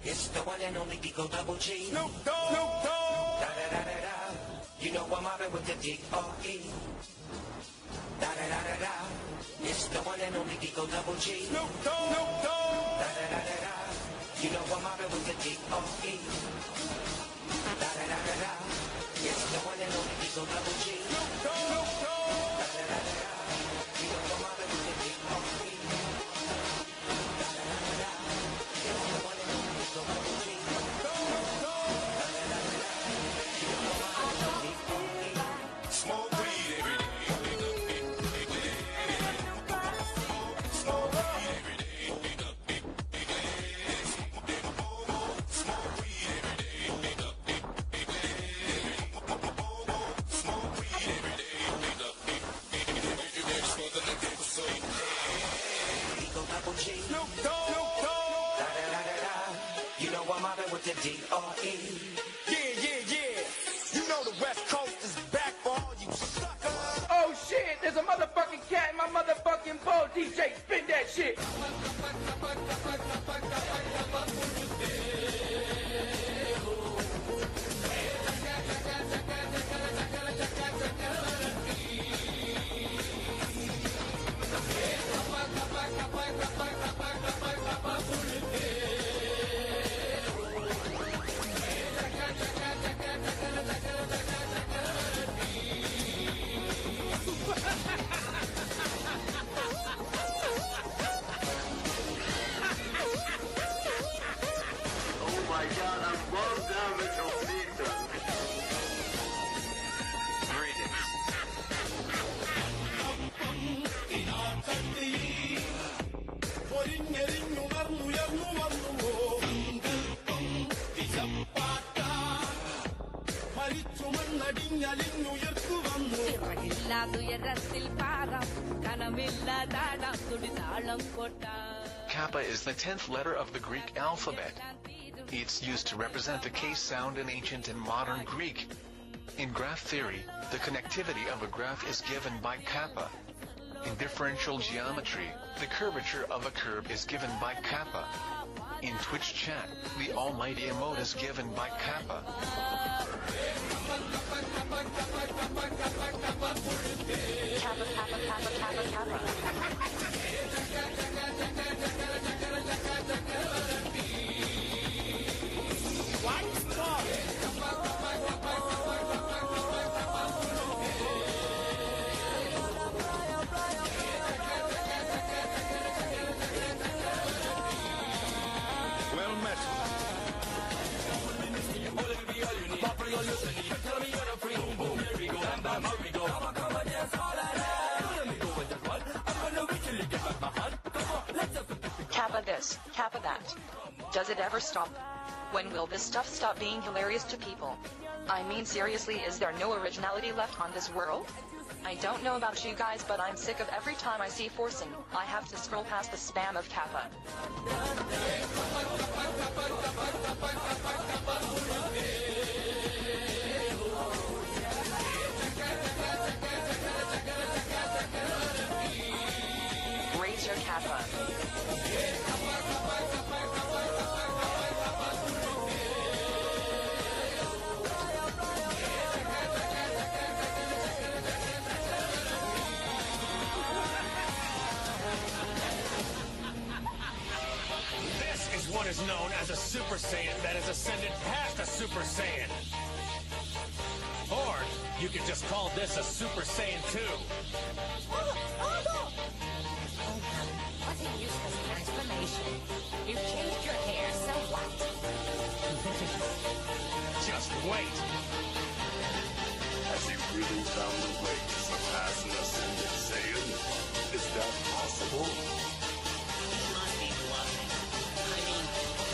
It's the one and only Digo Double G. Snoop Dogg. Snoop Dogg. Da da da da da. You know I'm mobbing with the D.R.E. Da da da da da. It's the one and only Digo Double G. Snoop Dogg. Snoop Dogg. Da da da da da. You know I'm mobbing with the D.R.E. Da da da da da. It's the one and only Digo Double G. Snoop Dogg. Snoop Dogg. Da da da da da. You know I'm mobbing with the D.R.E. Da da da da da. It's the one and only Digo Double G. Smoke weed every day. Smoke weed every day. Smoke weed every day. Smoke weed every day. Digo Double G. Snoop Dogg. Snoop Dogg. Da da da da da. You know I'm mobbing with the D.R.E. Yeah, yeah, yeah. You know the West Coast is back for all you suckers. Oh shit, there's a motherfucking cat in my motherfucking bowl. DJ, spin that shit. Oh my god, I'm well down with your pizza. Greetings. ചിറകില്ലാതുയരത്തിൽ പാറാം കനമില്ലാതാടാം തുടിതാളം കൊട്ടാം. Kappa is the 10th letter of the Greek alphabet. It's used to represent the K sound in ancient and modern Greek. In graph theory, the connectivity of a graph is given by kappa. In differential geometry, the curvature of a curve is given by kappa. In Twitch chat, the almighty emote is given by kappa. Kappa, kappa, kappa, kappa, kappa. Well met. Kappa this, kappa that. Does it ever stop? When will this stuff stop being hilarious to people? I mean seriously, is there no originality left on this world? I don't know about you guys, but I'm sick of every time I see forcing, I have to scroll past the spam of kappa. Raise your kappa. This is what is known as a Super Saiyan that has ascended past a Super Saiyan. Or you could just call this a Super Saiyan 2. What a useless transformation. You've changed your hair, so what? Just wait. Has he really found a way to surpass an ascended Saiyan? Is that possible? Must be bluffing. I mean,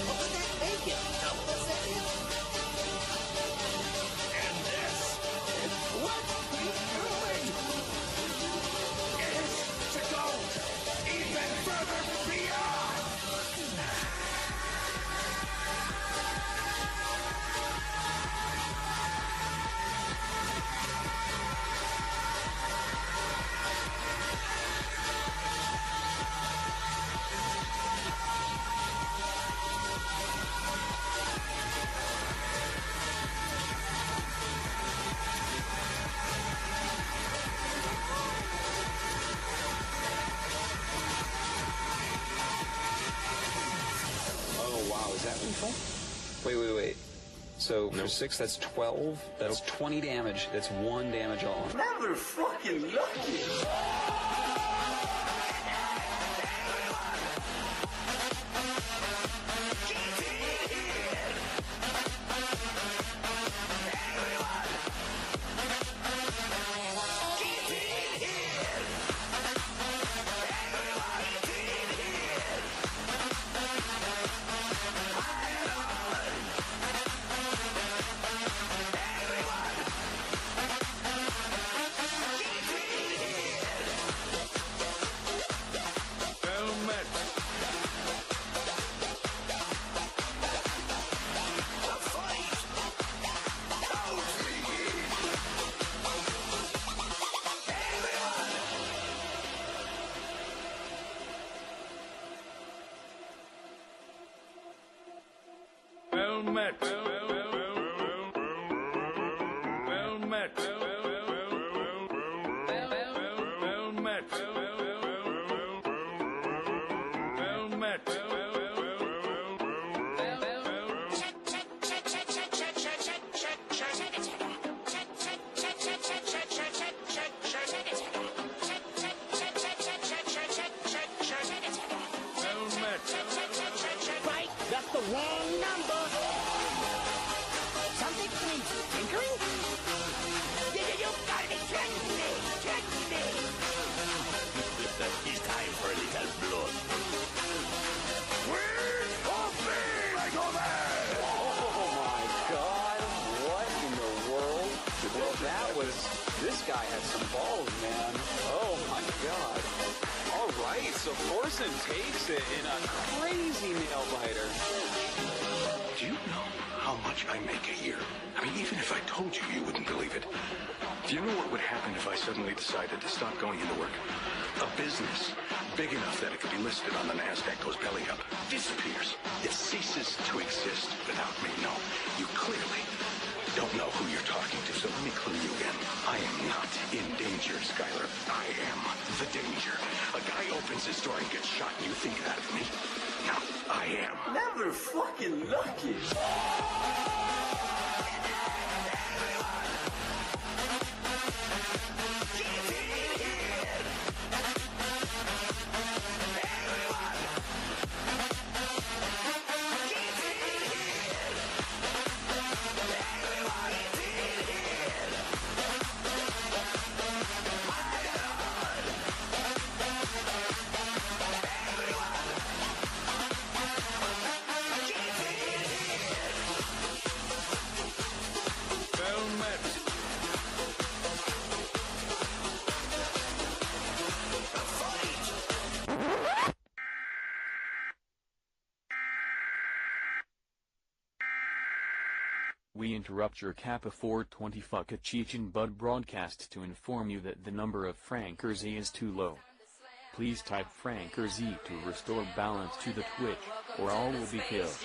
what would that make him? Double a second? And this, what he's doing, is to go even further beyond. that lethal? Wait. So for 6, that's 12. That's 20 damage. That's 1 damage all. Never fucking lucky. Well met. Well met. Well met. Well met. Right, that's the wrong number. Something needs tinkering? You gotta be kidding me! Kidding me! It's time for a little blood. Where's Coffee? I go there! Oh my god, what in the world? Well, that was... This guy had some balls, man. Oh my god. Alright, so Forsen takes it in a crazy nail biter. Do you know how much I make a year? I mean, even if I told you, you wouldn't believe it. Do you know what would happen if I suddenly decided to stop going into work? A business big enough that it could be listed on the NASDAQ goes belly up, disappears. It ceases to exist without me. No, you clearly don't know who you're talking to, so let me clue you in. I am not in danger, Skylar. I am the danger. A guy opens his door and gets shot, and you think that of me? No, I am. Never fucking lucky. We interrupt your Kappa 420 fuck a Chechen Bud broadcast to inform you that the number of Franker Z is too low. Please type Franker Z to restore balance to the Twitch, or all will be killed.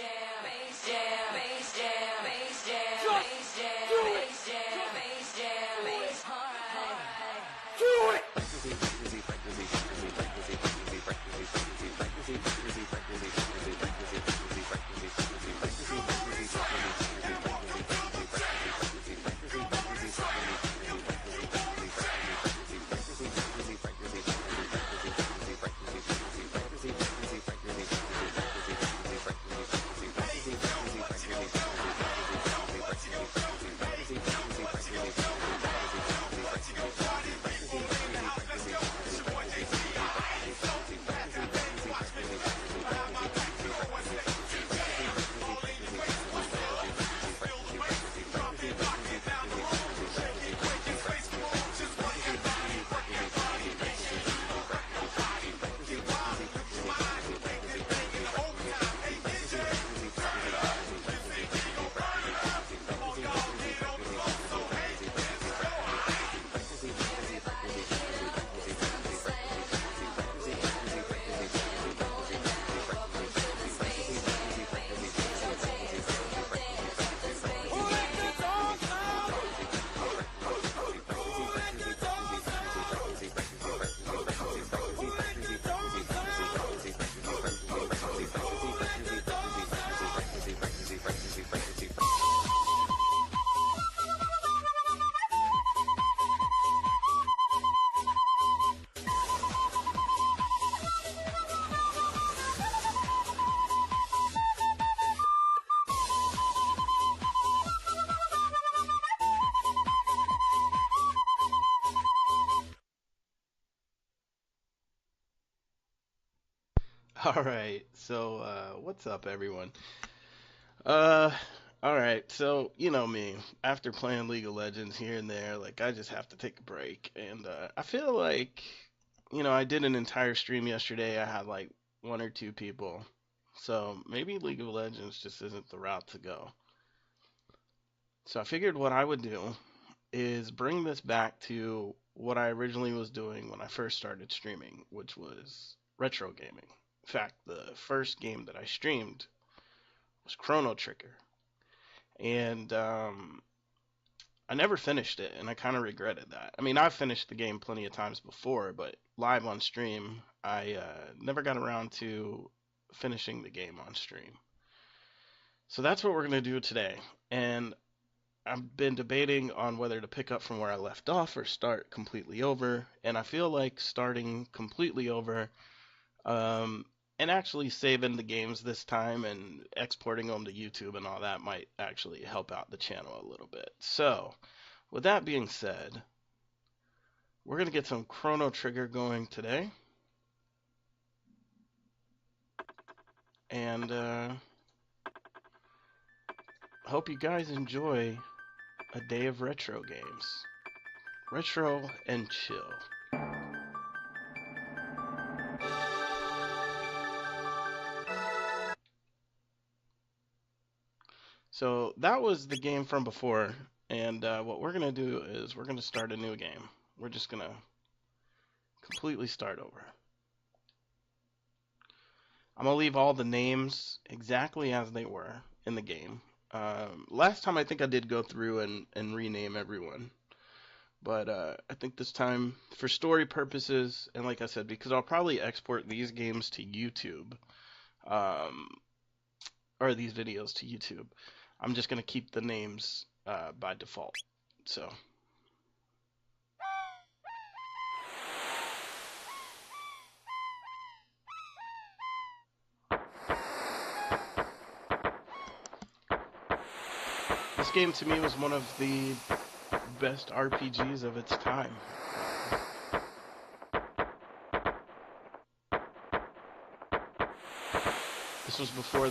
Alright, so, what's up, everyone? Uh, alright, so, you know me, after playing League of Legends here and there, like, I just have to take a break, and, I feel like, I did an entire stream yesterday, I had, like, one or two people, so maybe League of Legends just isn't the route to go. So I figured what I would do is bring this back to what I originally was doing when I first started streaming, which was retro gaming. In fact, the first game that I streamed was Chrono Trigger, and I never finished it, and I kind of regretted that. I mean, I've finished the game plenty of times before, but live on stream, I never got around to finishing the game on stream. So that's what we're going to do today, and I've been debating on whether to pick up from where I left off or start completely over, and I feel like starting completely over and actually saving the games this time and exporting them to YouTube and all that might actually help out the channel a little bit. So, with that being said, we're going to get some Chrono Trigger going today. And hope you guys enjoy a day of retro games. Retro and chill. So that was the game from before, and what we're going to do is we're going to start a new game. We're just going to completely start over. I'm going to leave all the names exactly as they were in the game. Last time I think I did go through and rename everyone. But I think this time, for story purposes, and like I said, because I'll probably export these games to YouTube, or these videos to YouTube, I'm just going to keep the names by default. So. This game to me was one of the best RPGs of its time. This was before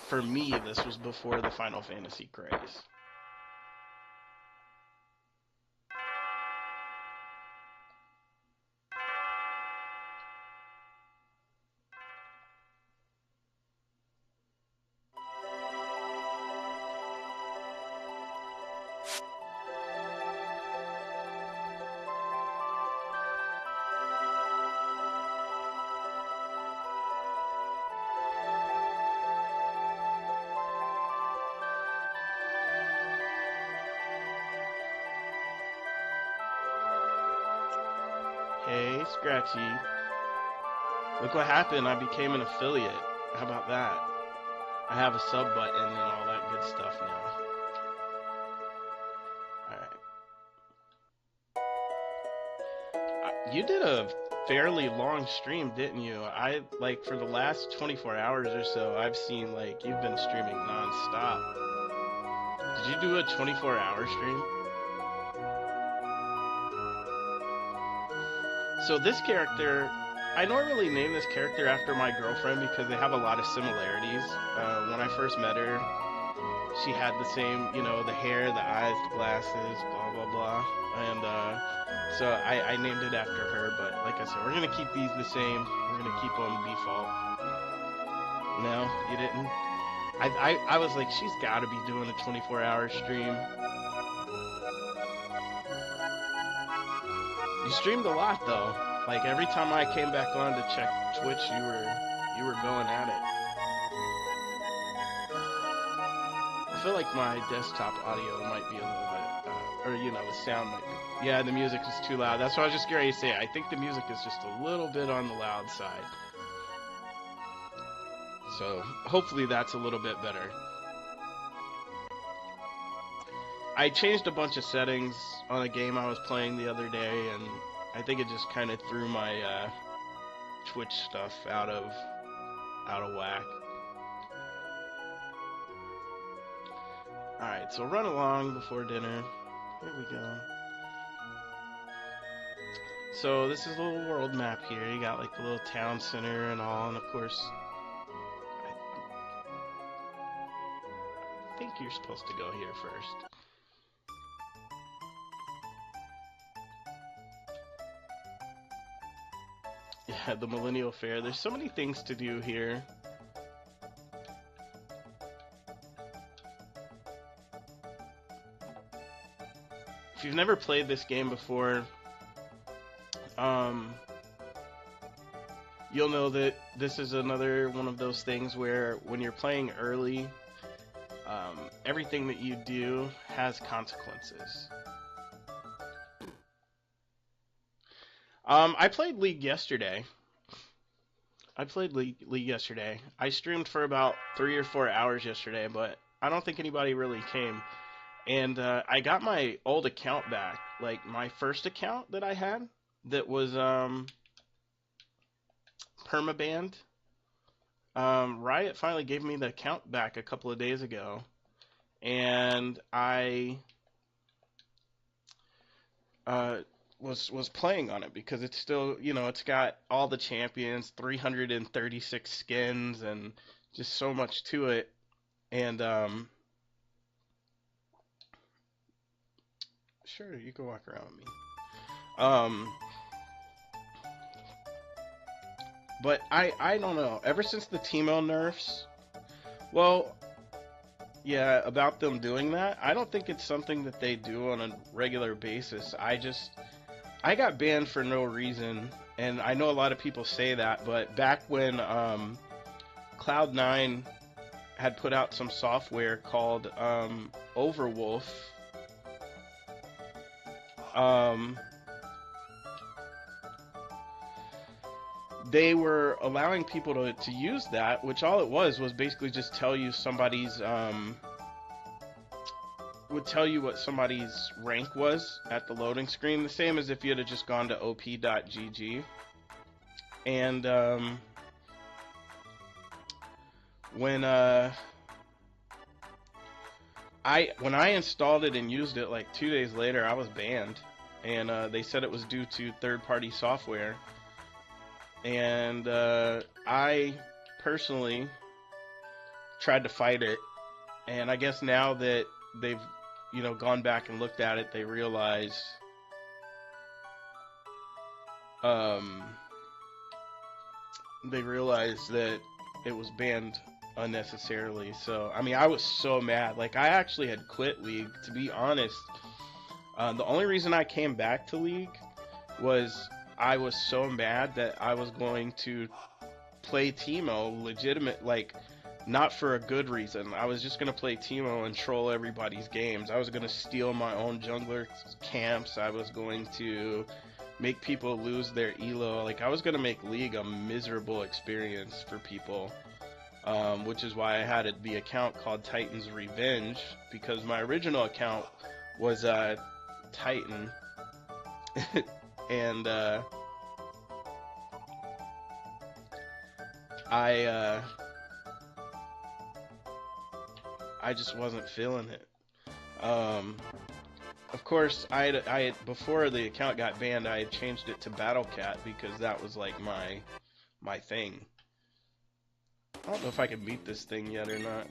for me, this was before the Final Fantasy craze. Hey, Scratchy. Look what happened. I became an affiliate. How about that? I have a sub button and all that good stuff now. Alright. You did a fairly long stream, didn't you? Like, for the last 24 hours or so, I've seen, like, you've been streaming non-stop. Did you do a 24-hour stream? So this character, I normally name this character after my girlfriend because they have a lot of similarities. When I first met her, she had the same, the hair, the eyes, the glasses, blah, blah, blah. And so I named it after her, but like I said, we're going to keep these the same. We're going to keep them default. No, you didn't? I was like, she's got to be doing a 24-hour stream. You streamed a lot though. Like every time I came back on to check Twitch, you were going at it. I feel like my desktop audio might be a little bit, or the sound might be. Yeah, the music is too loud. That's what I was just going to say. I think the music is just a little bit on the loud side. So hopefully that's a little bit better. I changed a bunch of settings on a game I was playing the other day, and I think it just kind of threw my Twitch stuff out of whack. Alright, so run along before dinner. Here we go. So this is a little world map here. You got like the little town center and all, and of course, I think you're supposed to go here first. Yeah, the Millennial Fair. There's so many things to do here. If you've never played this game before, you'll know that this is another one of those things where when you're playing early, everything that you do has consequences. I played League yesterday. I streamed for about 3 or 4 hours yesterday, but I don't think anybody really came. And I got my old account back, like my first account that I had that was permabanned. Riot finally gave me the account back a couple of days ago, and I was playing on it because it's still, you know, it's got all the champions, 336 skins, and just so much to it. And sure, you can walk around with me. But I don't know. Ever since the Teemo nerfs, well, yeah, about them doing that, I don't think it's something that they do on a regular basis. I got banned for no reason, and I know a lot of people say that, but back when Cloud9 had put out some software called Overwolf, they were allowing people to use that, which all it was basically just tell you somebody's would tell you what somebody's rank was at the loading screen, the same as if you had just gone to op.gg. And when I installed it and used it like 2 days later, I was banned, and they said it was due to third-party software. And I personally tried to fight it, and I guess now that they've, you know, gone back and looked at it, they realize that it was banned unnecessarily. So I mean, I was so mad. Like, I actually had quit League, to be honest. The only reason I came back to League was I was so mad that I was going to play Teemo legitimate, like, not for a good reason. I was just going to play Teemo and troll everybody's games. I was going to steal my own jungler camps. I was going to make people lose their elo. Like, I was going to make League a miserable experience for people, which is why I had the account called Titan's Revenge, because my original account was Titan. And I just wasn't feeling it. Of course, I before the account got banned, I had changed it to Battlecat because that was like my thing. I don't know if I can beat this thing yet or not.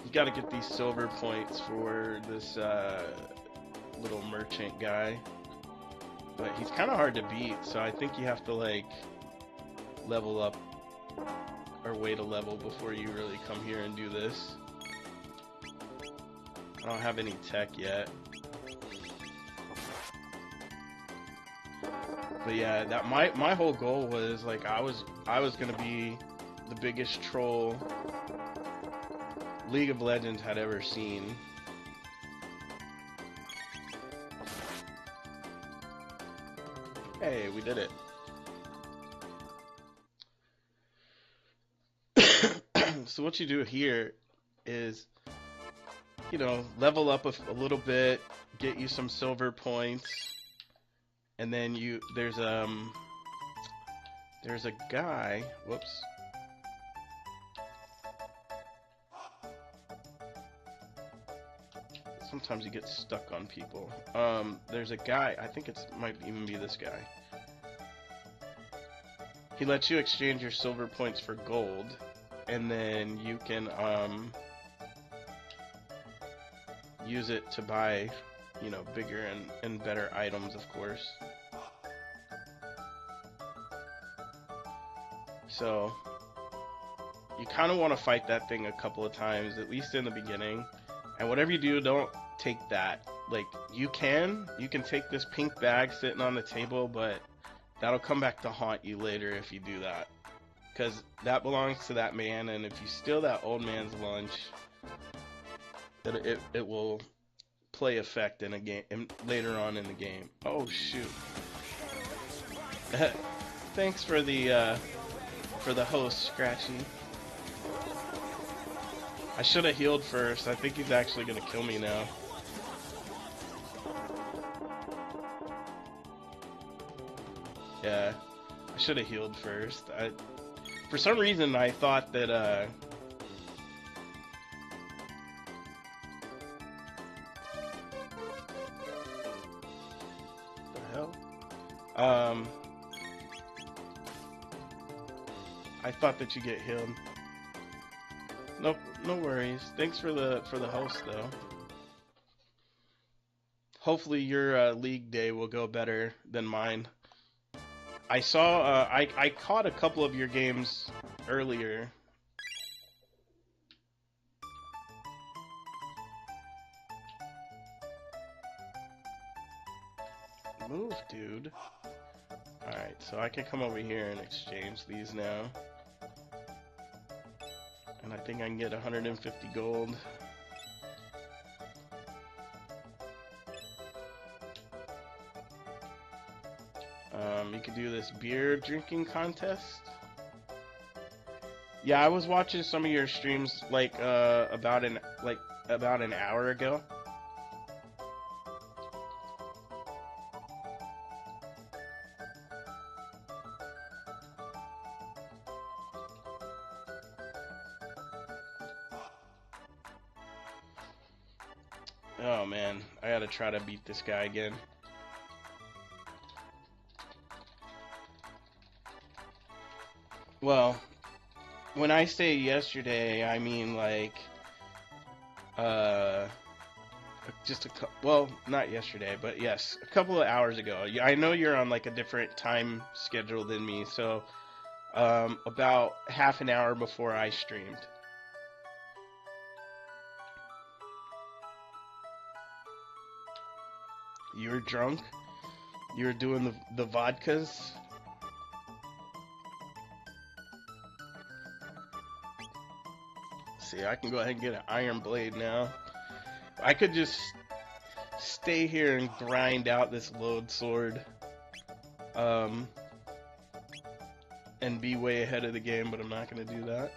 You gotta get these silver points for this little merchant guy, but he's kind of hard to beat, so I think you have to like level up or wait a level before you really come here and do this. I don't have any tech yet, but yeah, that my whole goal was like I was gonna be the biggest troll League of Legends had ever seen. Hey, we did it. So what you do here is, you know, level up a little bit, get you some silver points, and then there's a guy, whoops. sometimes you get stuck on people. There's a guy, I think it might even be this guy. He lets you exchange your silver points for gold, and then you can use it to buy, you know, bigger and better items, of course. So you kind of want to fight that thing a couple of times, at least in the beginning. And whatever you do, don't take that. Like, you can take this pink bag sitting on the table, but that'll come back to haunt you later if you do that. Because that belongs to that man, and if you steal that old man's lunch, it will play effect in a game later on in the game. Oh shoot! Thanks for the host, Scratchy. I should have healed first. I think he's actually gonna kill me now. Yeah, I should have healed first. For some reason, I thought that the hell? I thought that you get healed. Nope, no worries. Thanks for the host though. Hopefully your league day will go better than mine. I saw I caught a couple of your games earlier. Move, dude. Alright, so I can come over here and exchange these now. And I think I can get 150 gold. You could do this beer drinking contest. Yeah, I was watching some of your streams like about an hour ago. Oh man, I gotta try to beat this guy again. Well, when I say yesterday, I mean like, well, not yesterday, but yes, a couple of hours ago. I know you're on like a different time schedule than me, so about half an hour before I streamed. You were drunk? You were doing the vodkas? See, I can go ahead and get an iron blade now. I could just stay here and grind out this load sword. And be way ahead of the game, but I'm not going to do that.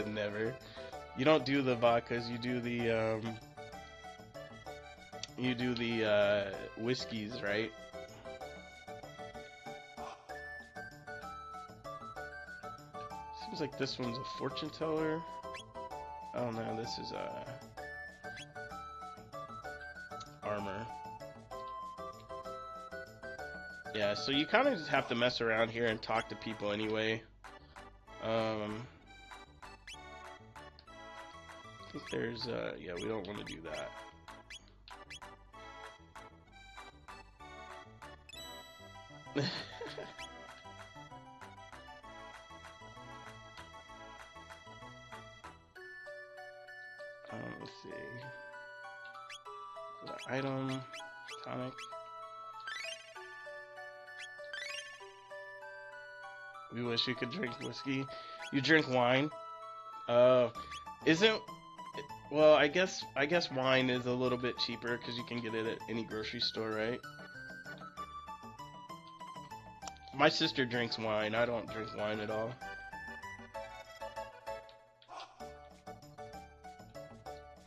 Never. You don't do the vodkas, you do the whiskeys, right? Seems like this one's a fortune teller. Oh no, this is armor. Yeah, so you kind of just have to mess around here and talk to people anyway. I think there's yeah, we don't want to do that. Let's see. The item, tonic. We wish you could drink whiskey. You drink wine? Isn't... Well, I guess wine is a little bit cheaper because you can get it at any grocery store, right? My sister drinks wine. I don't drink wine at all.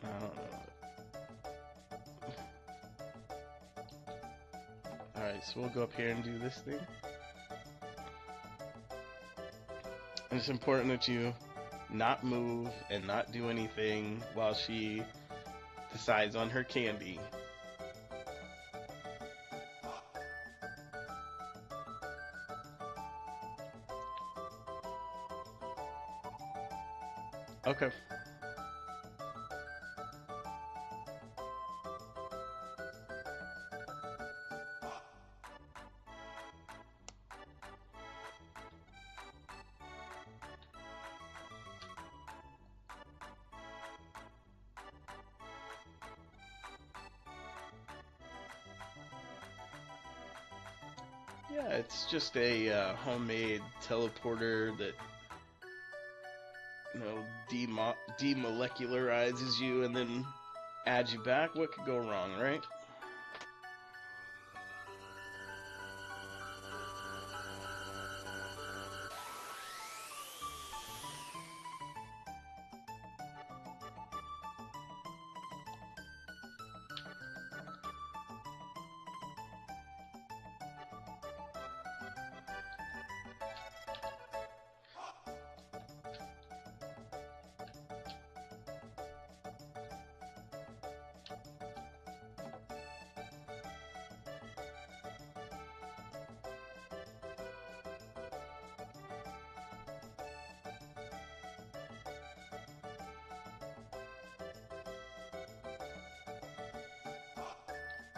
I don't know. Alright, so we'll go up here and do this thing. And it's important that you not move and not do anything while she decides on her candy. Okay. Yeah, it's just a homemade teleporter that, you know, demolecularizes you and then adds you back. What could go wrong, right?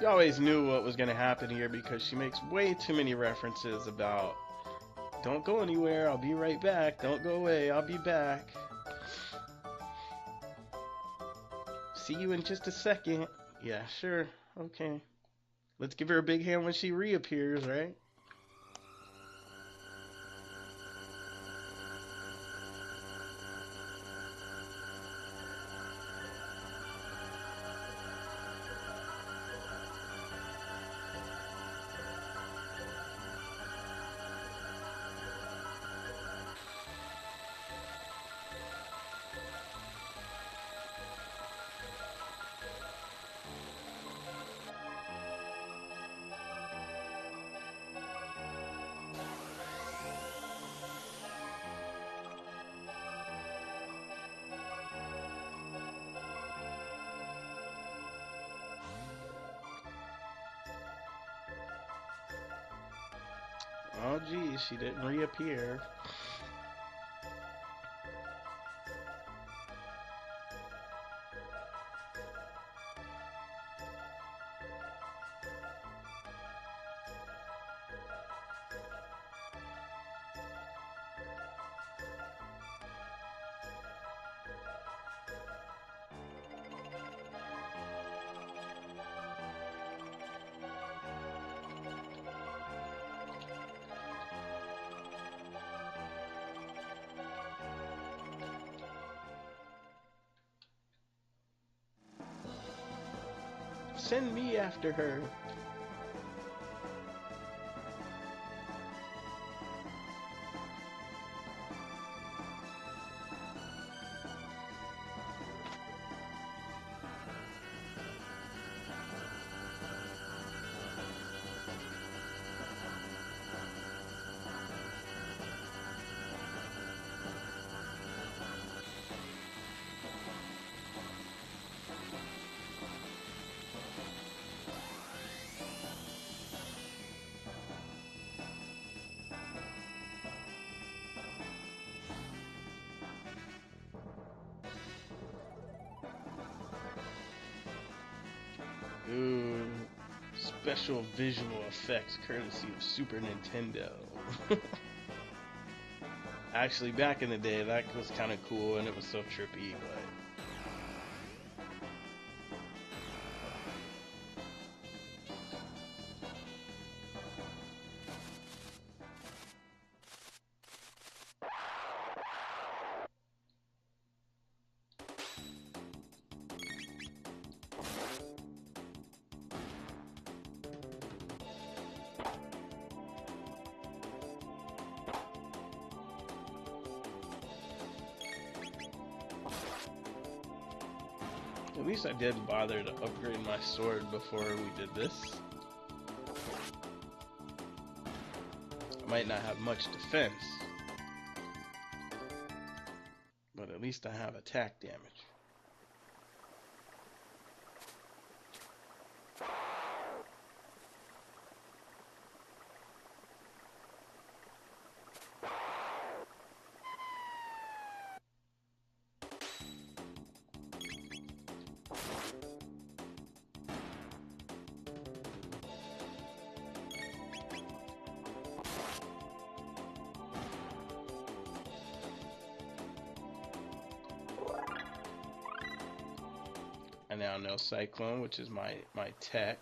You always knew what was going to happen here because she makes way too many references about don't go anywhere, I'll be right back, don't go away, I'll be back. See you in just a second. Yeah, sure, okay. Let's give her a big hand when she reappears, right? Oh geez, she didn't reappear. Send me after her. Ooh, special visual effects courtesy of Super Nintendo. Actually, back in the day, that was kind of cool and it was so trippy, but... At least I did bother to upgrade my sword before we did this. I might not have much defense, but least I have attack damage. I now know Cyclone, which is my tech,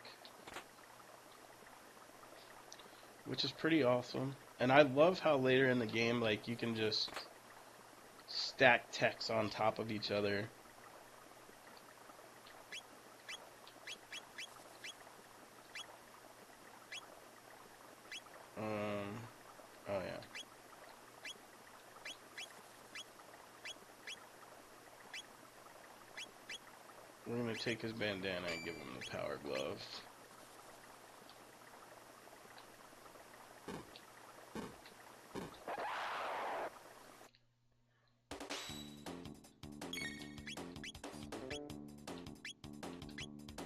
which is pretty awesome. And I love how later in the game, like, you can just stack techs on top of each other. Oh yeah. We're gonna take his bandana and give him the power glove.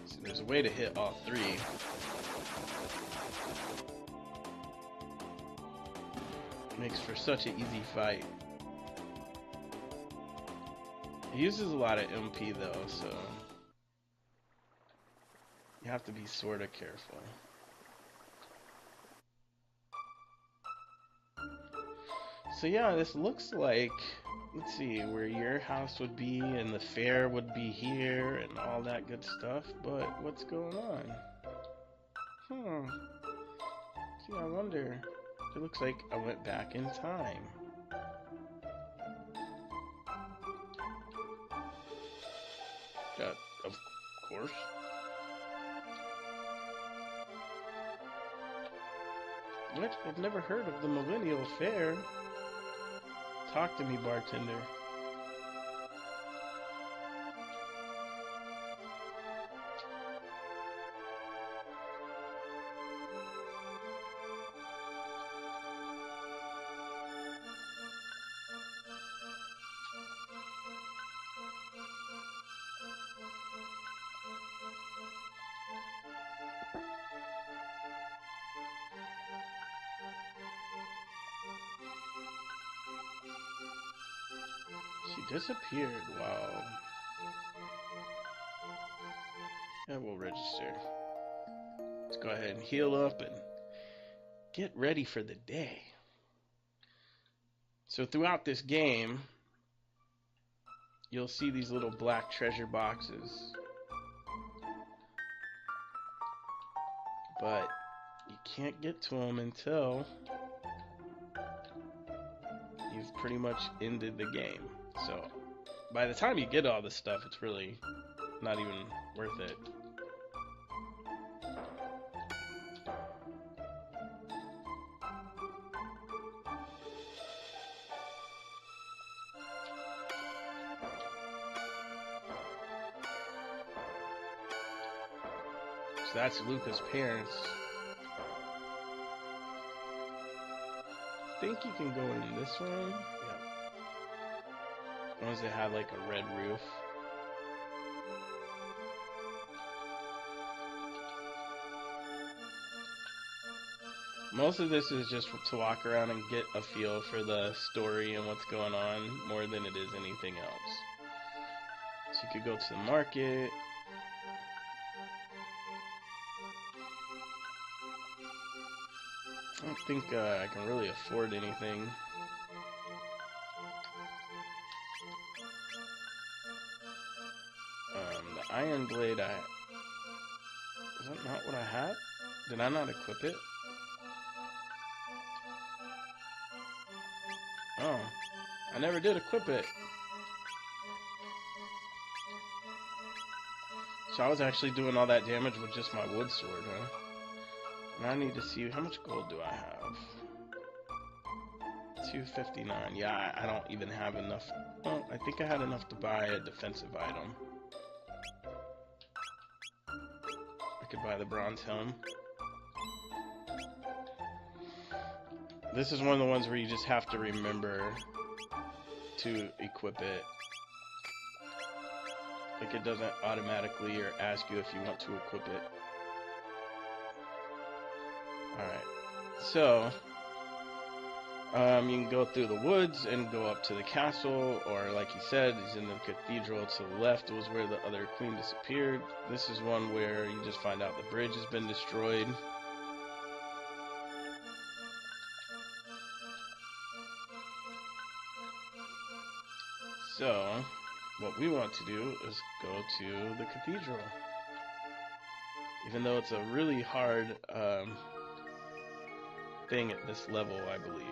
So there's a way to hit all three. Makes for such an easy fight. He uses a lot of MP though, so you have to be sort of careful. So yeah, this looks like, let's see, where your house would be and the fair would be here and all that good stuff, but what's going on? Gee, I wonder. It looks like I went back in time. Of course. What? I've never heard of the Millennial Fair. Talk to me, bartender. She disappeared. Wow. Yeah, we'll register. Let's go ahead and heal up and get ready for the day. So throughout this game, you'll see these little black treasure boxes. But you can't get to them until you've pretty much ended the game. So by the time you get all this stuff, it's really not even worth it. So that's Luca's parents. I think you can go in this one. Yep. Ones that have like a red roof. Most of this is just to walk around and get a feel for the story and what's going on more than it is anything else. So you could go to the market. I don't think I can really afford anything. The iron blade, is that not what I had? Did I not equip it? Oh, I never did equip it. So I was actually doing all that damage with just my wood sword, huh? And I need to see, how much gold do I have? 259. Yeah, I don't even have enough. Oh, I think I had enough to buy a defensive item. I could buy the bronze helm. This is one of the ones where you just have to remember to equip it. Like it doesn't automatically or ask you if you want to equip it. Alright, so you can go through the woods and go up to the castle, or like he said, he's in the cathedral to the left was where the other queen disappeared. This is one where you just find out the bridge has been destroyed. So, what we want to do is go to the cathedral. Even though it's a really hard thing at this level, I believe,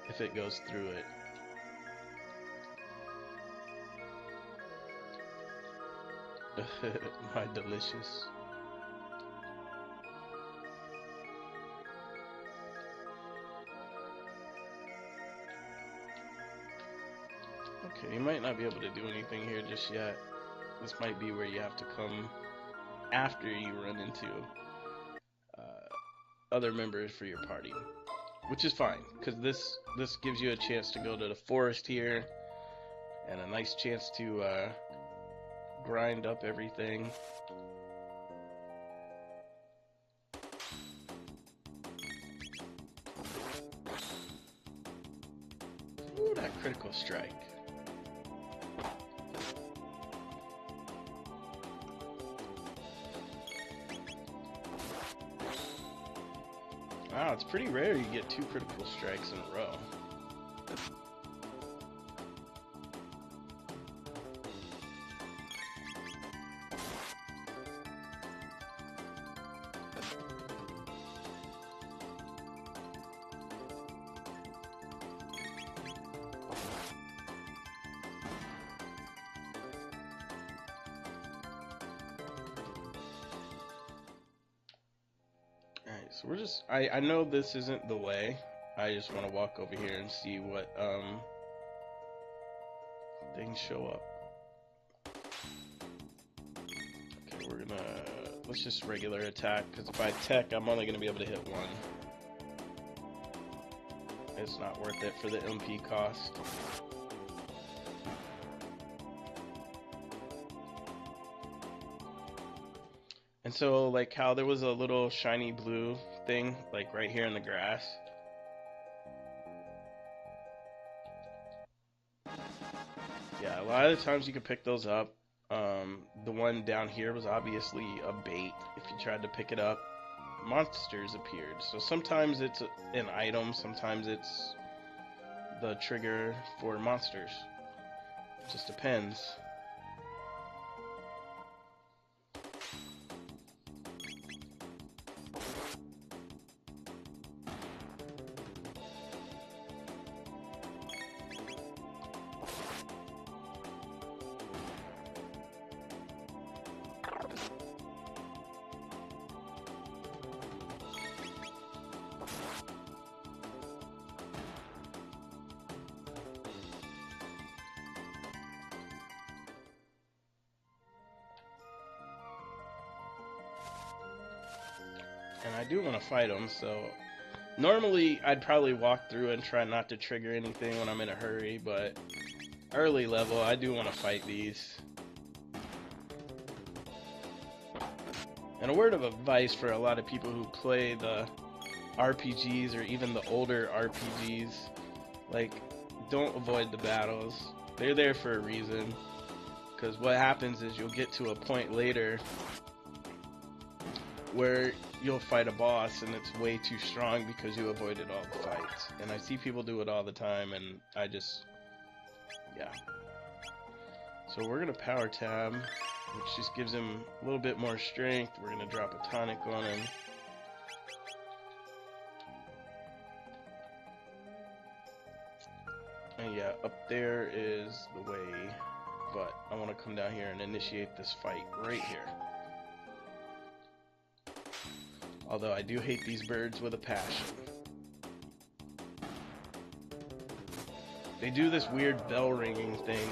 if it goes through it. My delicious. Okay, you might not be able to do anything here just yet. This might be where you have to come after you run into other members for your party, which is fine, because this gives you a chance to go to the forest here, and a nice chance to grind up everything. Ooh, that critical strike. Wow, it's pretty rare you get 2 critical strikes in a row. So we're just, I know this isn't the way. I just want to walk over here and see what things show up. Okay, we're gonna, let's just regular attack, because if I tech, I'm only gonna be able to hit 1. It's not worth it for the MP cost. And so, like how there was a little shiny blue thing, like right here in the grass. Yeah, a lot of the times you can pick those up. The one down here was obviously a bait. If you tried to pick it up, monsters appeared. So sometimes it's an item, sometimes it's the trigger for monsters. It just depends. And I do want to fight them, so normally I'd probably walk through and try not to trigger anything when I'm in a hurry, but early level I do want to fight these. And a word of advice for a lot of people who play the RPGs or even the older RPGs, like, don't avoid the battles. They're there for a reason, because what happens is you'll get to a point later where you'll fight a boss and it's way too strong because you avoided all the fights. And I see people do it all the time, and I just, yeah. So we're gonna power tab, which just gives him a little bit more strength. We're gonna drop a tonic on him. And yeah, up there is the way, but I want to come down here and initiate this fight right here. Although I do hate these birds with a passion. They do this weird bell ringing thing.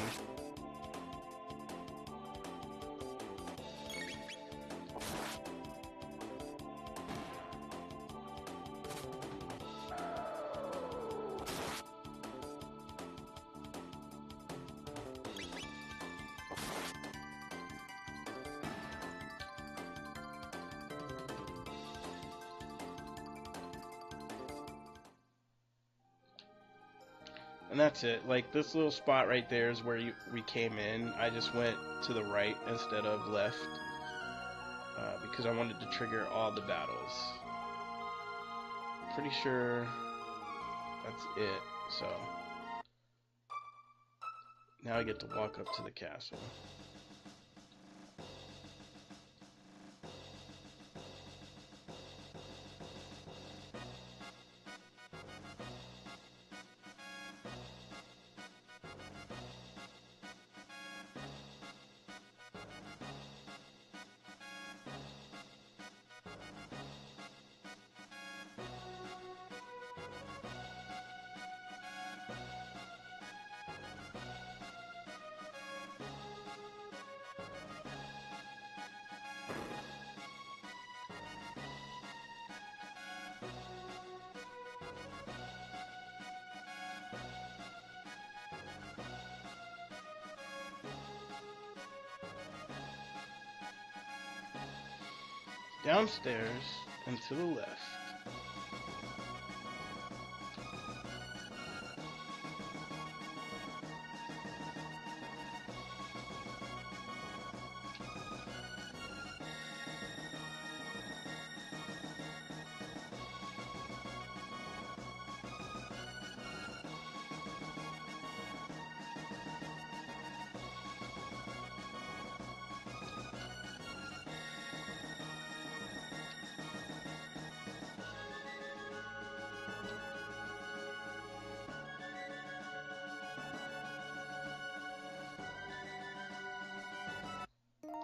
And that's it. Like, this little spot right there is where we came in. I just went to the right instead of left. Because I wanted to trigger all the battles. Pretty sure that's it. So, now I get to walk up to the castle. Downstairs and to the left.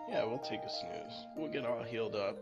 Yeah, we'll take a snooze. We'll get all healed up.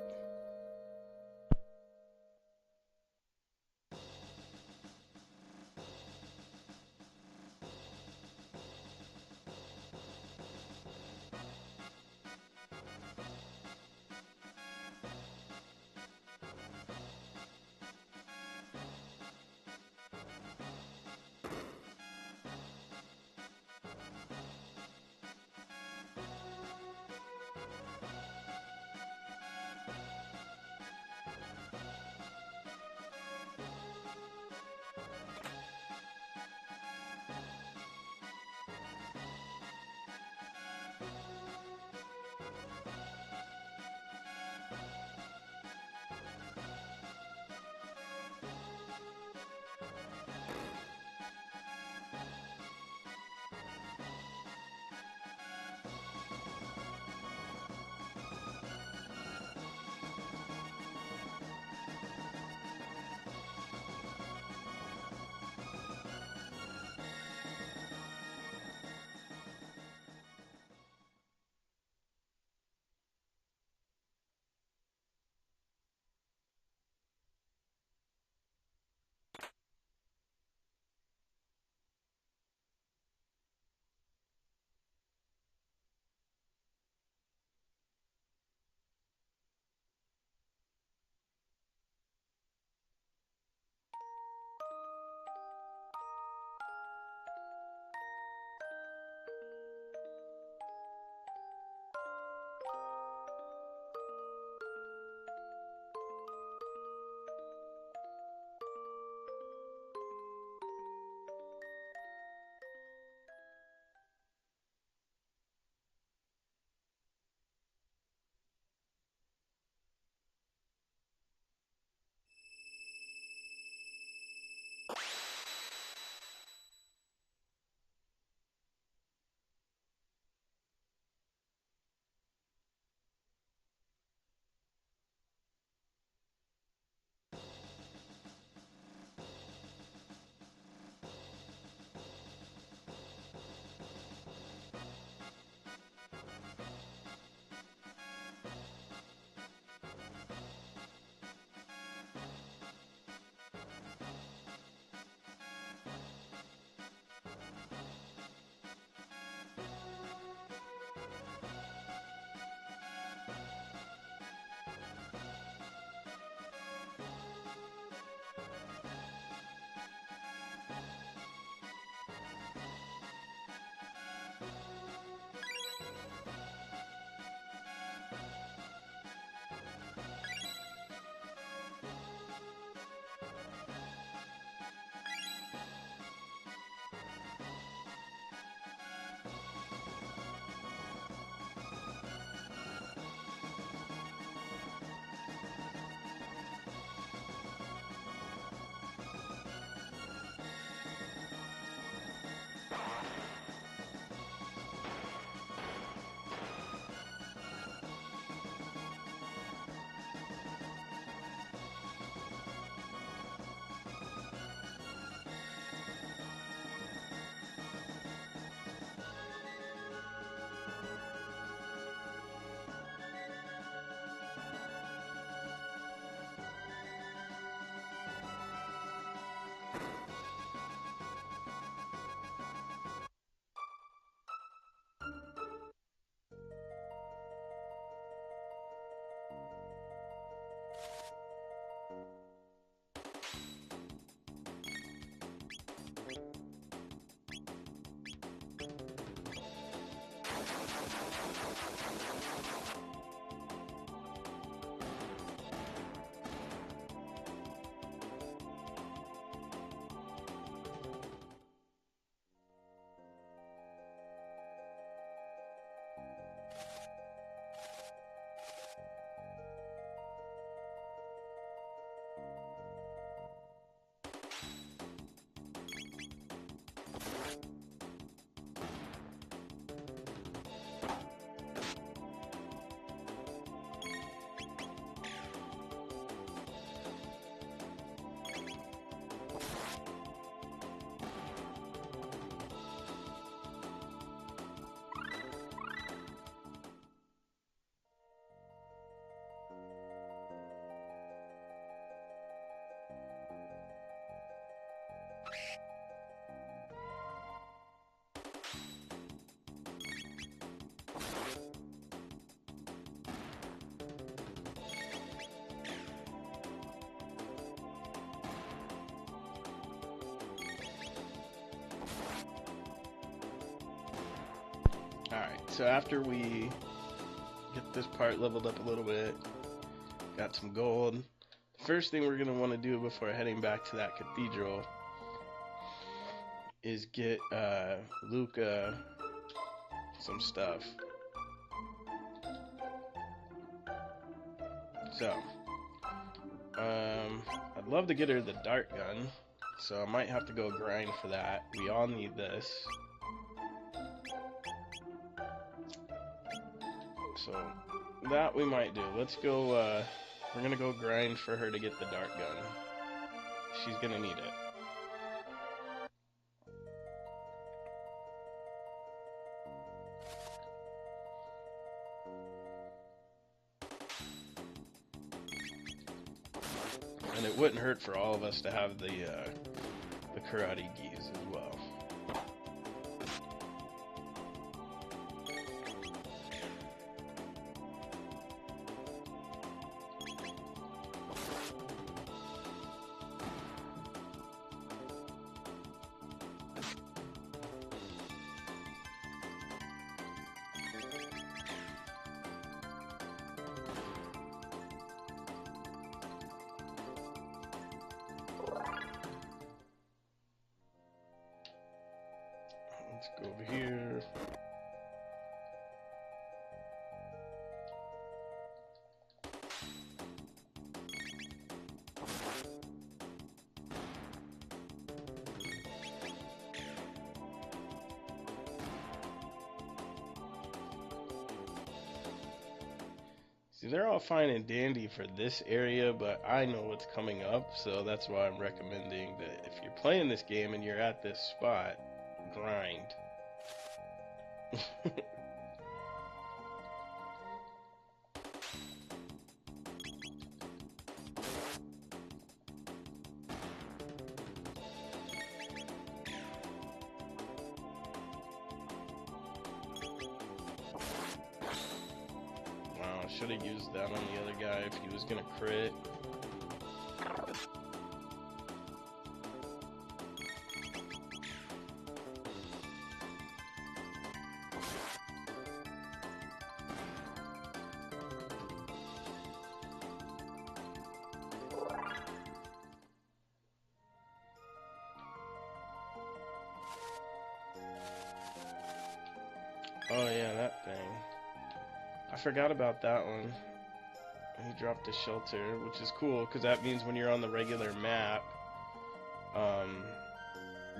Alright, so after we get this part leveled up a little bit, got some gold, the first thing we're going to want to do before heading back to that cathedral is get Luca some stuff. So, I'd love to get her the dart gun, so I might have to go grind for that. We all need this. So, that we might do. Let's go, we're gonna go grind for her to get the dart gun. She's gonna need it. And it wouldn't hurt for all of us to have the karate gis as well. Let's go over here. See, they're all fine and dandy for this area, but I know what's coming up, so that's why I'm recommending that if you're playing this game and you're at this spot, grind. Wow, I should have used that on the other guy if he was gonna crit. Oh yeah, that thing. I forgot about that one. He dropped a shelter, which is cool, because that means when you're on the regular map,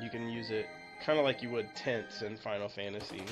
you can use it kind of like you would tents in Final Fantasy.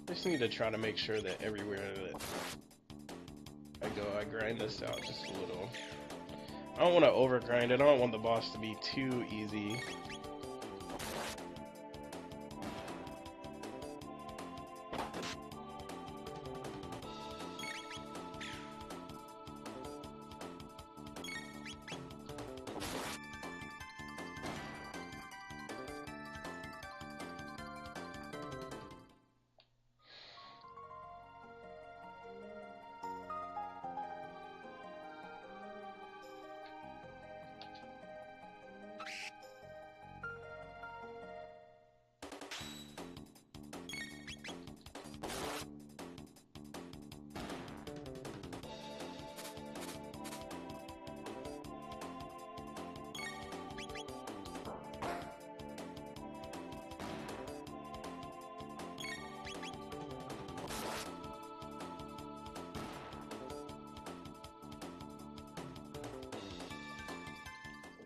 I just need to try to make sure that everywhere that I go, I grind this out just a little. I don't want to overgrind it. I don't want the boss to be too easy.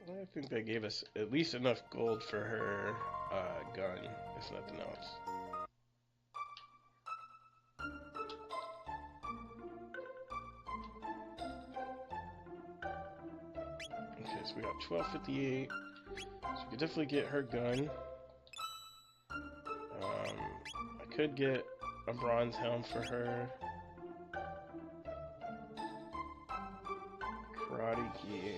I think they gave us at least enough gold for her gun, if nothing else. Okay, so we got 1258. So we could definitely get her gun. Could get a bronze helm for her. Karate gi.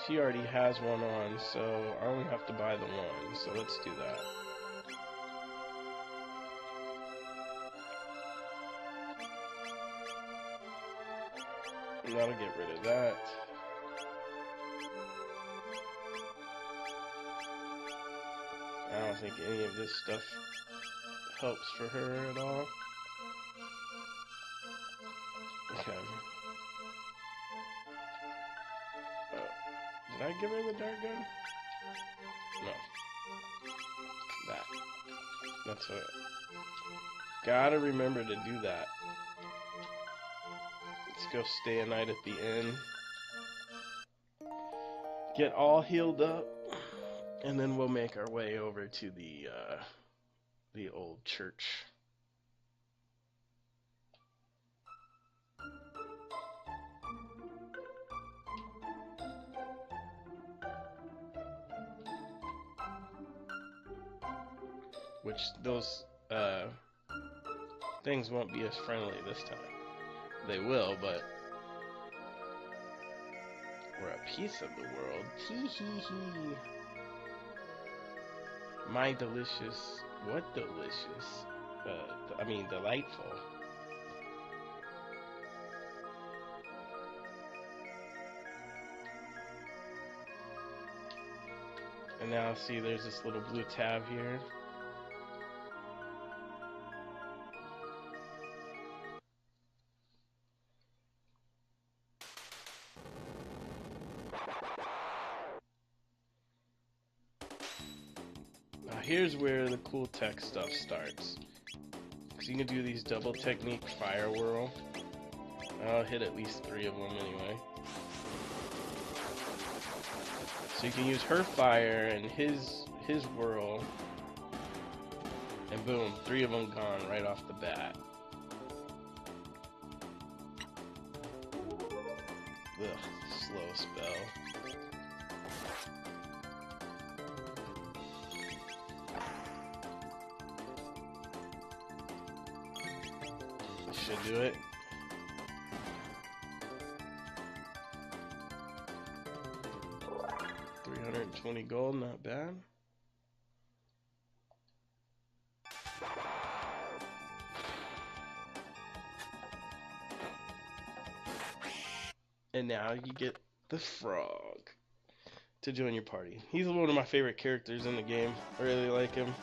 She already has one on, so I only have to buy the one, so let's do that. And that'll get rid of that. I don't think any of this stuff helps for her at all. Okay. Did I give her the dart gun? No. That. That's what. Gotta remember to do that. Let's go stay a night at the inn. Get all healed up. And then we'll make our way over to the old church. Which those things won't be as friendly this time. They will, but we're a piece of the world. Tee hee hee. My delicious, what delicious? I mean delightful. And now see there's this little blue tab here. Now here's where the cool tech stuff starts. Because you can do these double technique fire whirl. I'll hit at least 3 of them anyway. So you can use her fire and his whirl, and boom, 3 of them gone right off the bat. Ugh, slow spell. Should do it. $320 gold, not bad. And now you get the frog to join your party. He's one of my favorite characters in the game. I really like him.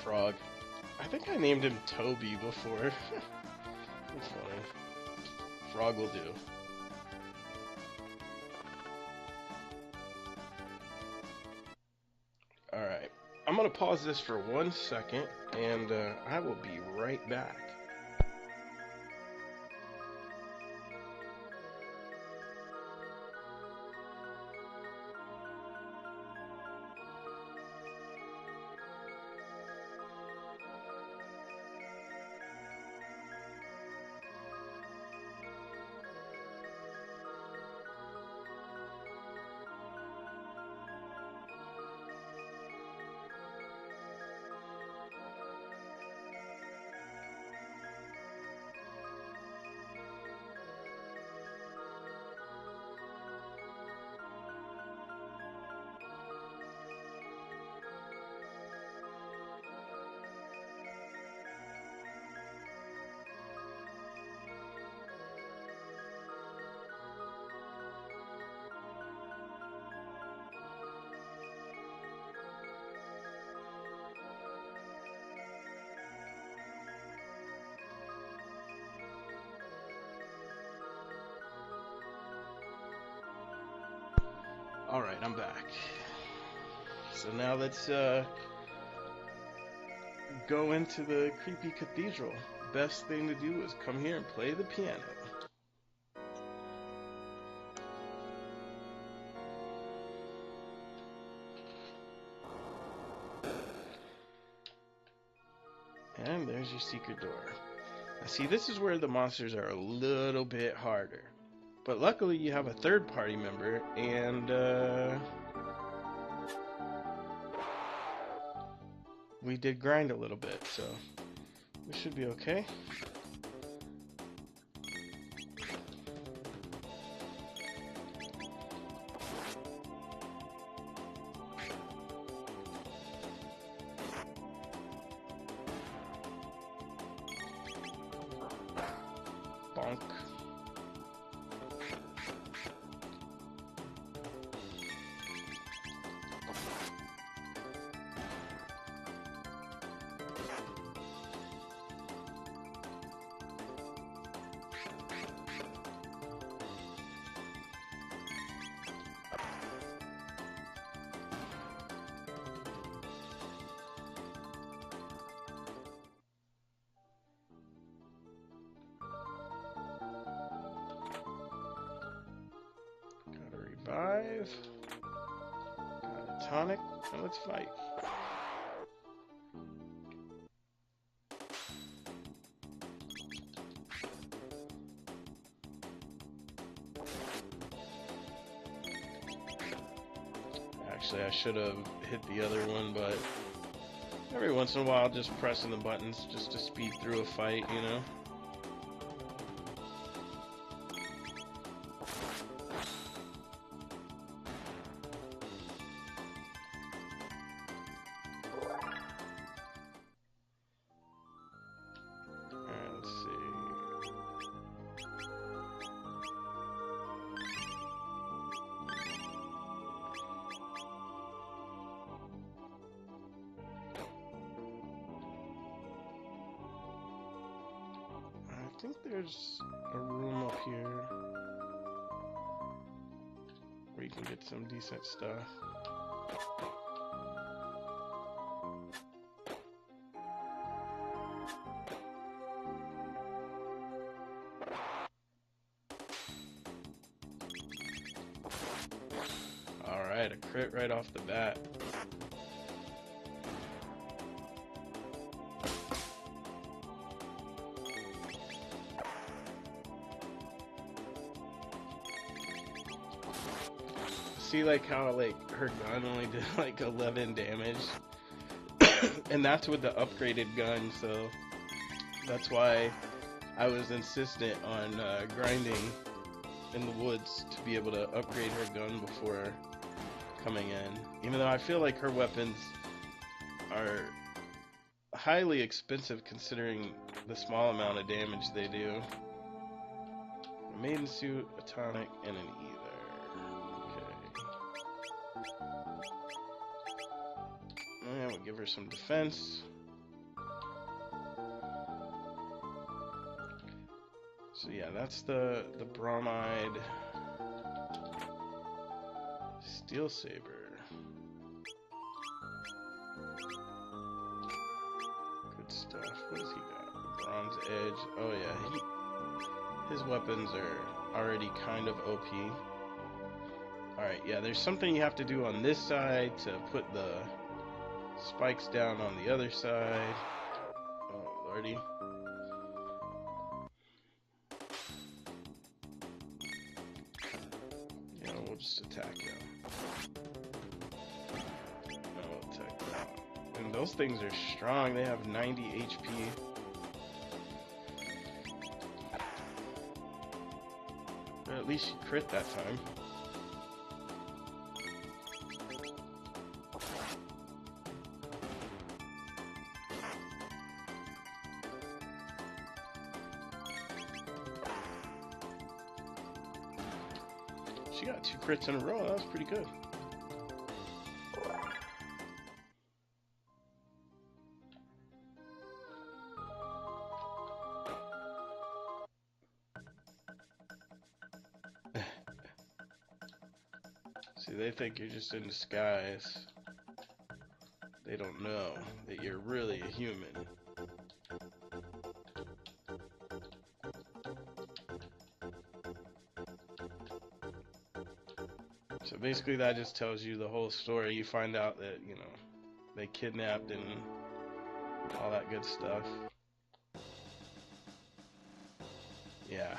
Frog. I think I named him Toby before. That's funny. Frog will do. Alright. I'm gonna pause this for 1 second, and I will be right back. Alright, I'm back. So now let's go into the creepy cathedral. Best thing to do is come here and play the piano. And there's your secret door. Now see, this is where the monsters are a little bit harder. But luckily you have a third party member, and we did grind a little bit, so we should be okay. Bonk. Revive. Got a tonic. And let's fight. Actually, I should have hit the other one, but every once in a while, just pressing the buttons just to speed through a fight, you know? I think there's a room up here where you can get some decent stuff. Alright, a crit right off the bat. See like how like her gun only did like 11 damage and that's with the upgraded gun, so that's why I was insistent on grinding in the woods to be able to upgrade her gun before coming in, even though I feel like her weapons are highly expensive considering the small amount of damage they do. A maiden suit, a tonic, and an ether. Yeah, we'll give her some defense. So yeah, that's the bromide steel saber. Good stuff. What has he got? Bronze edge. Oh yeah, his weapons are already kind of OP. Alright, yeah, there's something you have to do on this side to put the spikes down on the other side. Oh lordy. Yeah, we'll just attack him. No, we'll attack that. And those things are strong. They have 90 HP. Or at least she crit that time. She got 2 crits in a row. That was pretty good. See, they think you're just in disguise. they don't know that you're really a human. So basically that just tells you the whole story. You find out that, you know, they kidnapped and all that good stuff. Yeah.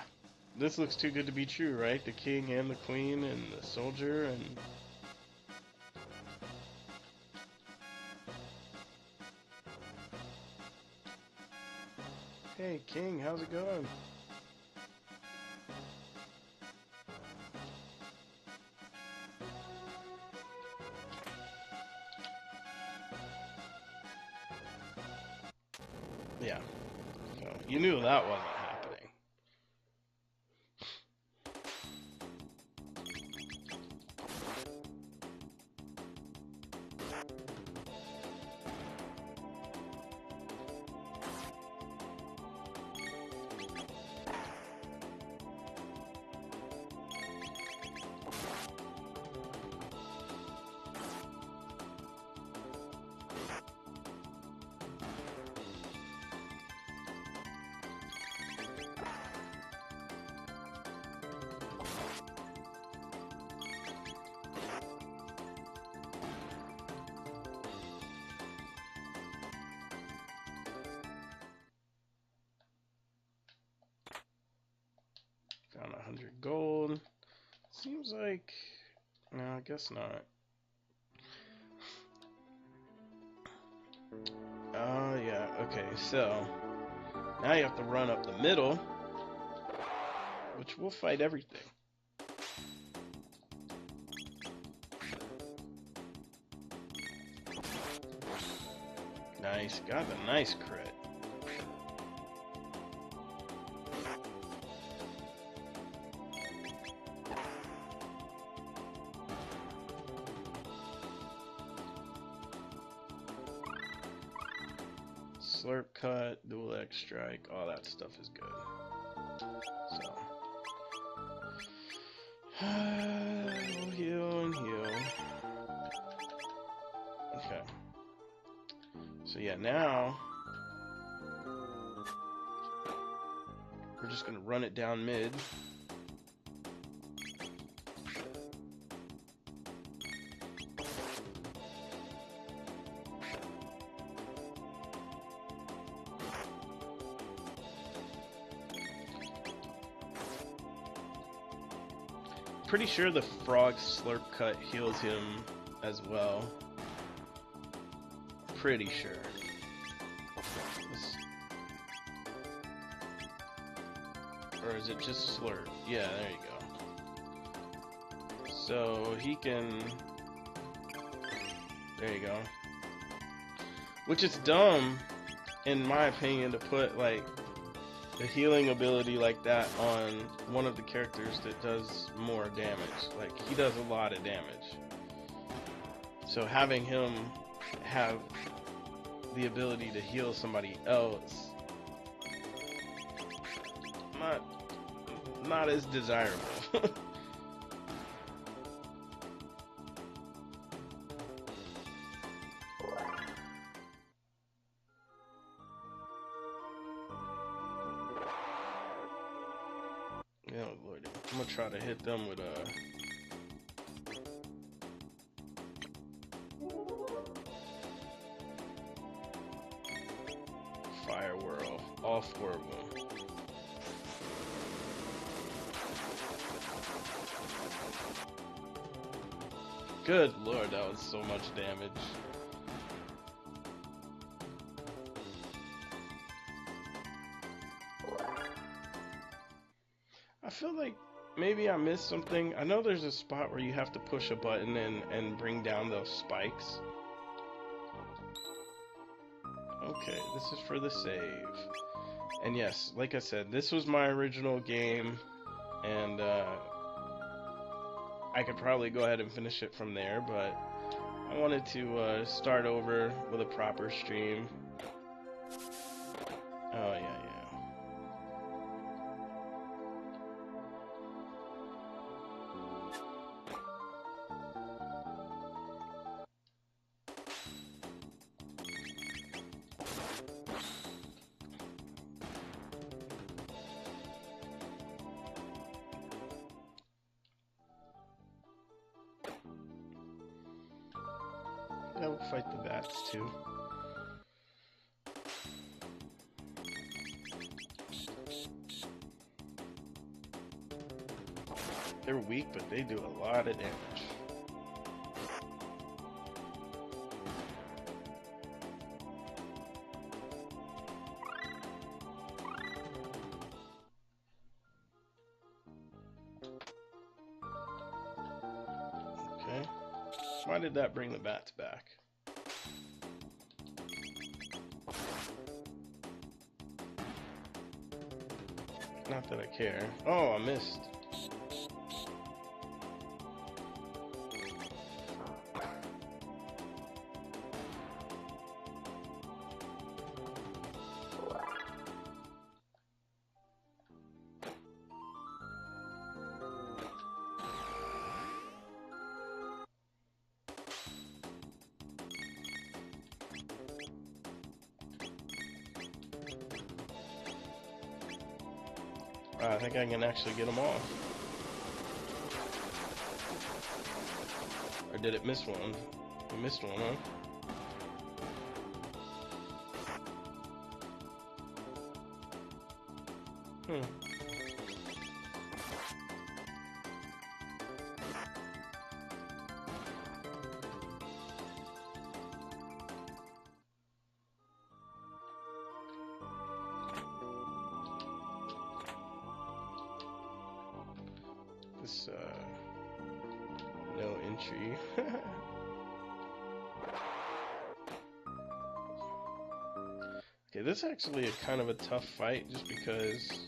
This looks too good to be true, right? The king and the queen and the soldier and... Hey, king, how's it going? Yeah. So, you knew that wasn't happening. Found 100 gold. Seems like... No, I guess not. Yeah, okay, so... Now you have to run up the middle, which will fight everything. Nice, got a nice crit. Slurp cut, dual X strike, all that stuff is good. So we'll heal and heal. Okay. So yeah, now we're just gonna run it down mid. Pretty sure the frog slurp cut heals him as well. Pretty sure. Or is it just slurp? Yeah, there you go. So he can... There you go. Which is dumb, in my opinion, to put like the healing ability like that on one of the characters that does more damage. Like, he does a lot of damage. So having him have the ability to heal somebody else, not as desirable. Oh Lord, I'm gonna try to hit them with Fire Whirl, all four of them. Good Lord, that was so much damage. I feel like maybe I missed something. I know there's a spot where you have to push a button and bring down those spikes. Okay, this is for the save. And yes, like I said, this was my original game, and I could probably go ahead and finish it from there, but I wanted to start over with a proper stream. Oh yeah. Yeah, we'll fight the bats too. They're weak, but they do a lot of damage. Okay. Why did that bring the bats back? Not that I care. Oh, I missed. I think I can actually get them off. Or did it miss one? It missed one, huh? This, no entry. Okay, this is actually a kind of a tough fight just because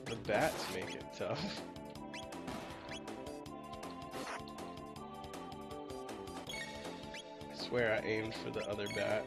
the bats make it tough. I swear I aimed for the other bat.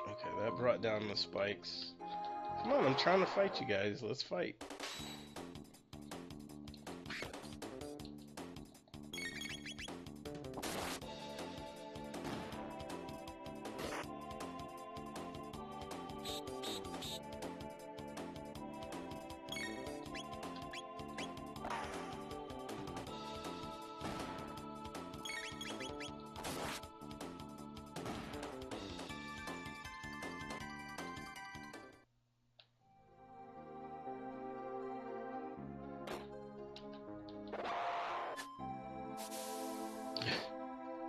Okay, that brought down the spikes. Come on, I'm trying to fight you guys. Let's fight.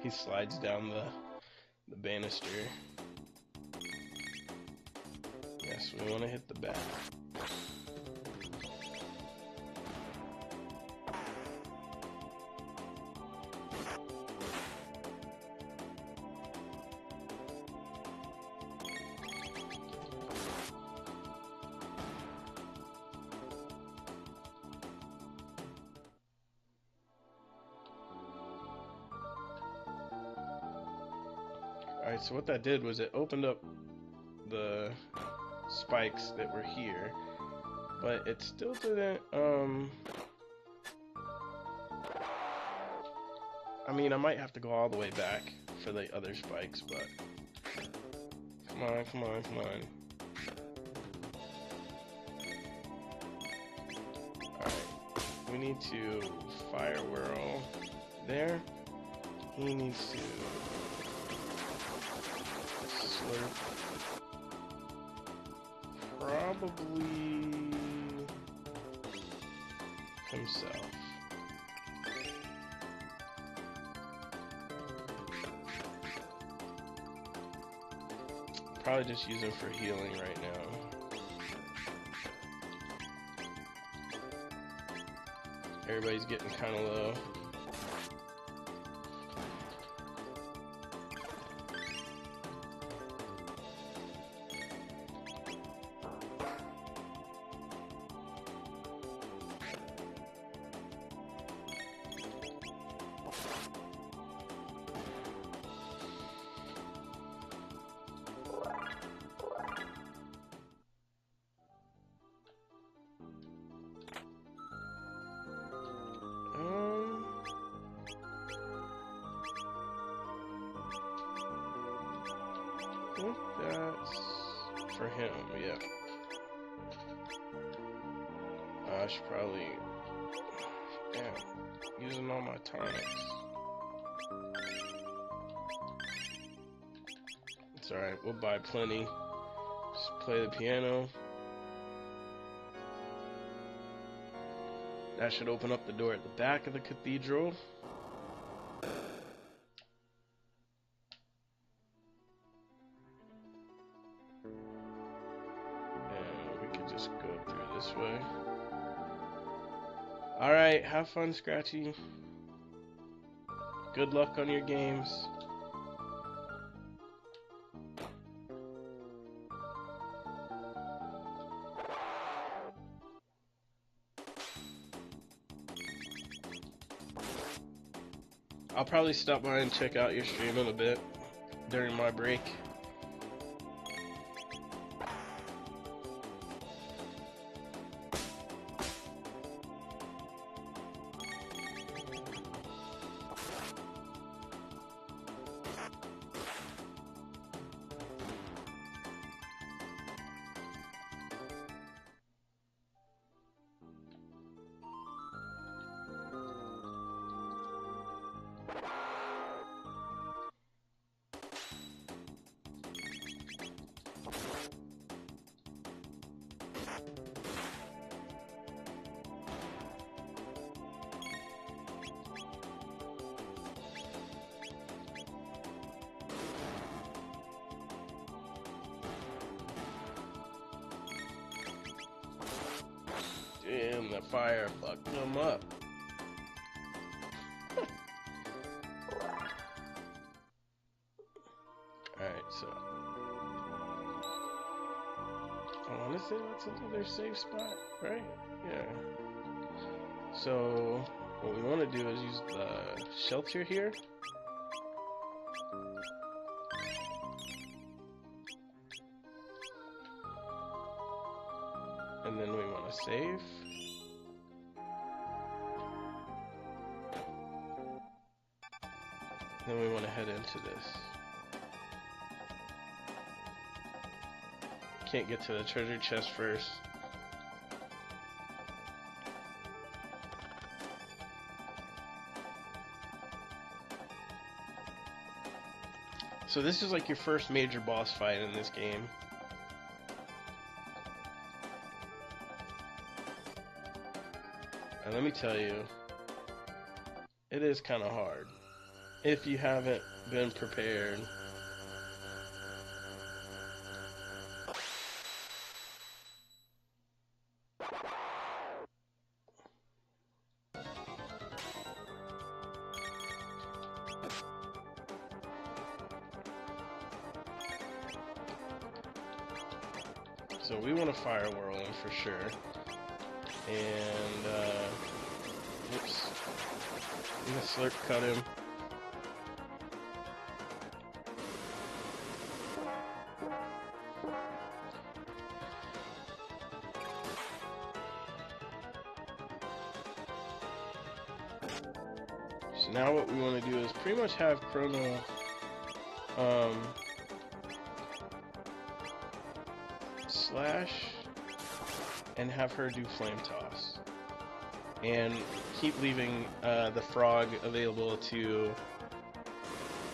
He slides down the banister. Yes, we want to hit the bat. Alright, so what that did was it opened up the spikes that were here, but it still didn't, I mean, I might have to go all the way back for the other spikes, but come on, come on, come on. Alright, we need to fire whirl there. He needs to probably himself. Probably just use him for healing right now. Everybody's getting kind of low. think that's for him, yeah. I should probably... Damn, using all my tonics. It's alright, we'll buy plenty. Just play the piano. That should open up the door at the back of the cathedral. And we could just go through this way. Alright, have fun, Scratchy. Good luck on your games. I'll probably stop by and check out your stream in a bit during my break. Damn, the fire fucked them up. Alright, so I want to say that's another safe spot, right? Yeah. So what we want to do is use the shelter here. And then we want to save. Then we want to head into this. Can't get to the treasure chest first. So this is like your first major boss fight in this game. And let me tell you, it is kind of hard if you haven't been prepared. So we want to fire Whirlwind for sure. And, oops. I'm gonna slurp cut him. So now what we want to do is pretty much have Chrono, slash and have her do flame toss and keep leaving the frog available to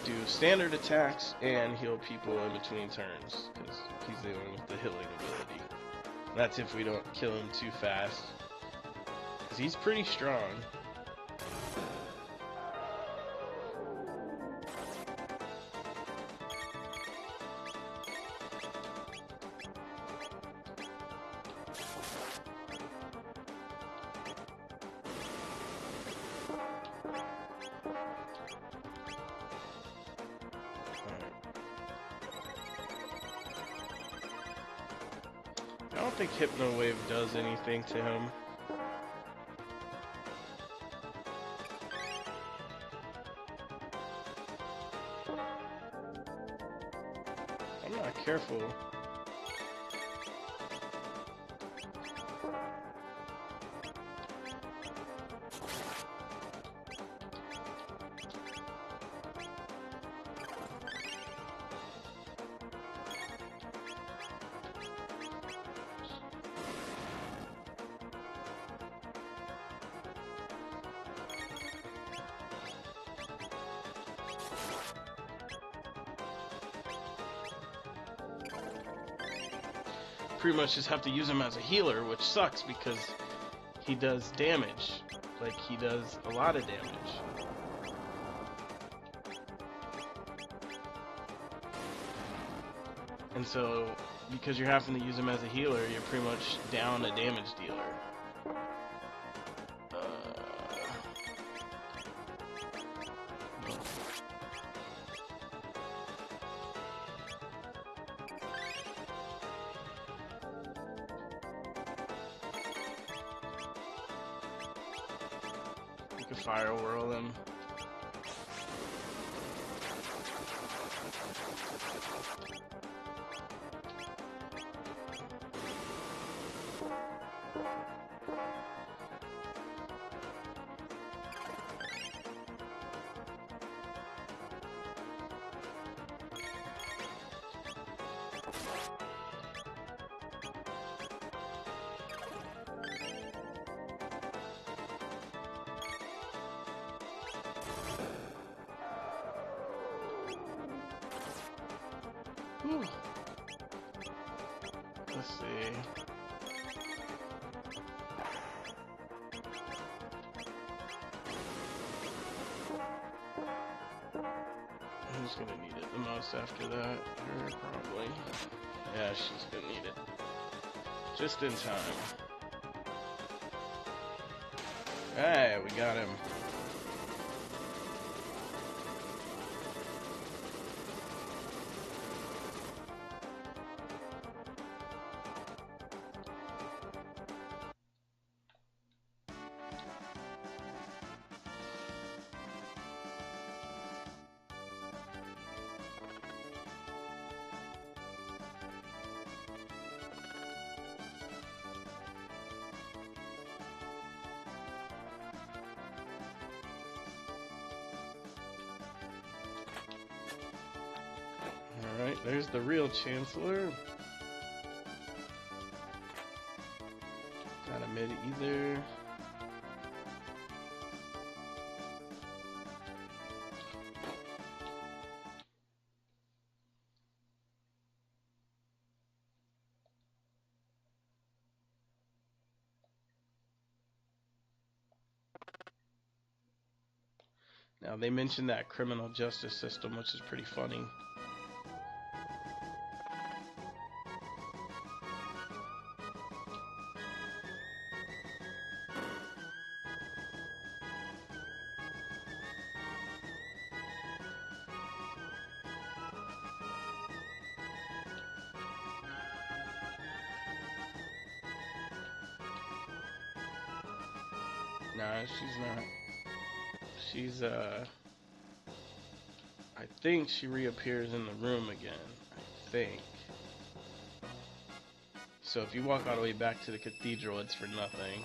do standard attacks and heal people in between turns, because he's the one with the healing ability. That's if we don't kill him too fast, because he's pretty strong. I don't think Hypno Wave does anything to him. I'm not careful. pretty much just have to use him as a healer, which sucks because he does damage. Like, he does a lot of damage. And so, because you're having to use him as a healer, you're pretty much down a damage dealer. You can fire whirl him. Whew. Let's see. Who's gonna need it the most after that? Her, probably. Yeah, she's gonna need it. Just in time. Alright, we got him. Alright, there's the real Chancellor. Not a mid either. Now, they mentioned that criminal justice system, which is pretty funny. Nah, she's not. She's, I think she reappears in the room again. I think. So if you walk all the way back to the cathedral, it's for nothing.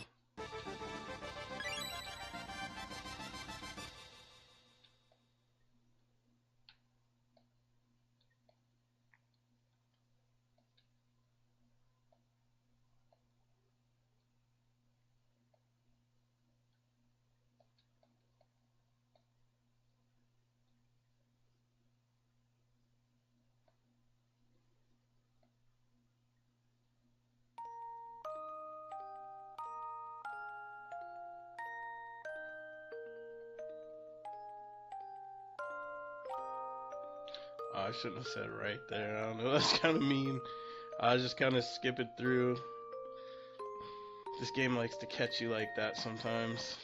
Oh, I shouldn't have said right there. I don't know. That's kind of mean. I was just kind of skipping through. This game likes to catch you like that sometimes.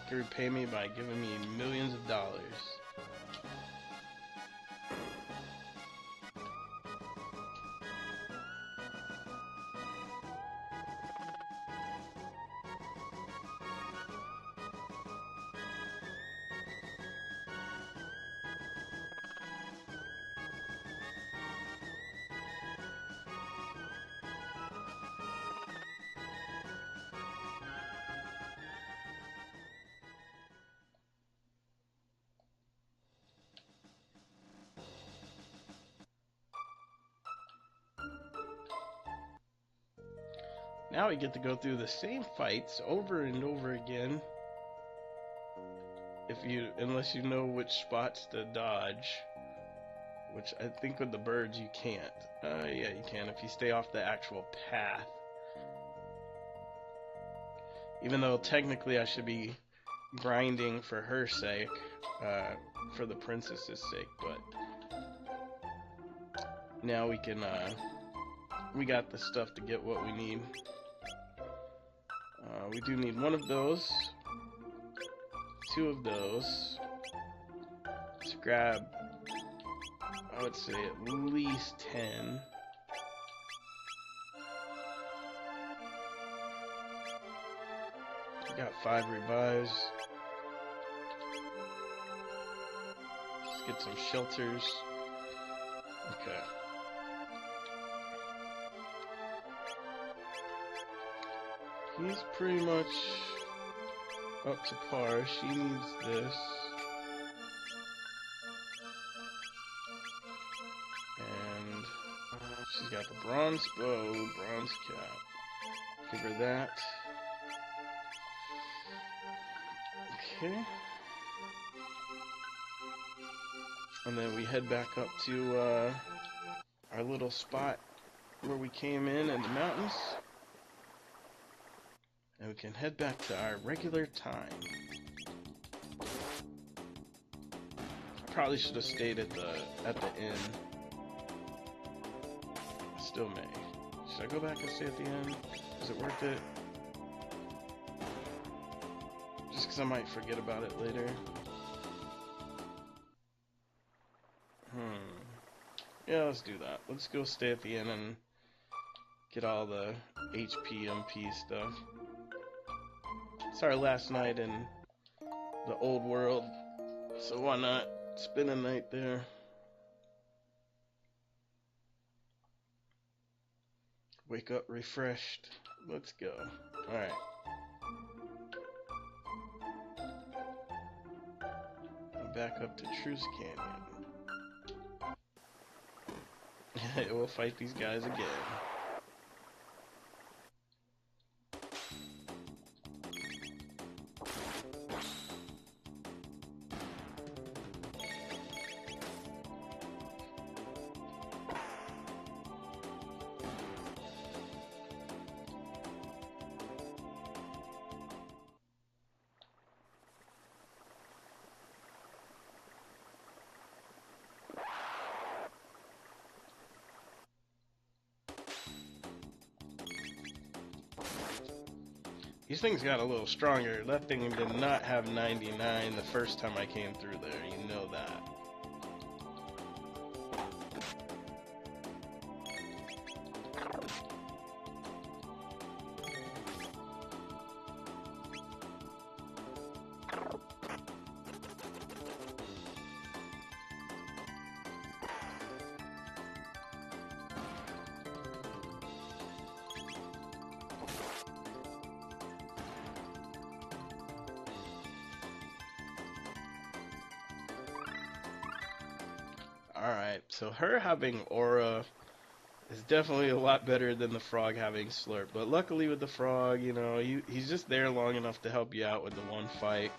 You can repay me by giving me millions of dollars. Now we get to go through the same fights over and over again. Unless you know which spots to dodge. Which I think with the birds you can't. Yeah, you can if you stay off the actual path. Even though technically I should be grinding for her sake, for the princess's sake, but now we can, we got the stuff to get what we need. We do need one of those, 2 of those. Let's grab, I would say at least 10. We got 5 revives. Let's get some shelters. Okay. He's pretty much up to par. She needs this. And she's got the bronze bow, bronze cap. Give her that. Okay. And then we head back up to our little spot where we came in the mountains. And we can head back to our regular time. Probably should have stayed at the inn. Still may. Should I go back and stay at the inn? Is it worth it? Just because I might forget about it later. Yeah, let's do that. Let's go stay at the inn and get all the HP, MP stuff. It's our last night in the old world, so why not spend a night there? Wake up refreshed. Let's go. Alright. Back up to Truce Canyon. We'll fight these guys again. These things got a little stronger. That thing did not have 99 the first time I came through there. You know that. Alright, so her having aura is definitely a lot better than the frog having slurp. But luckily with the frog, you know, he's just there long enough to help you out with the one fight.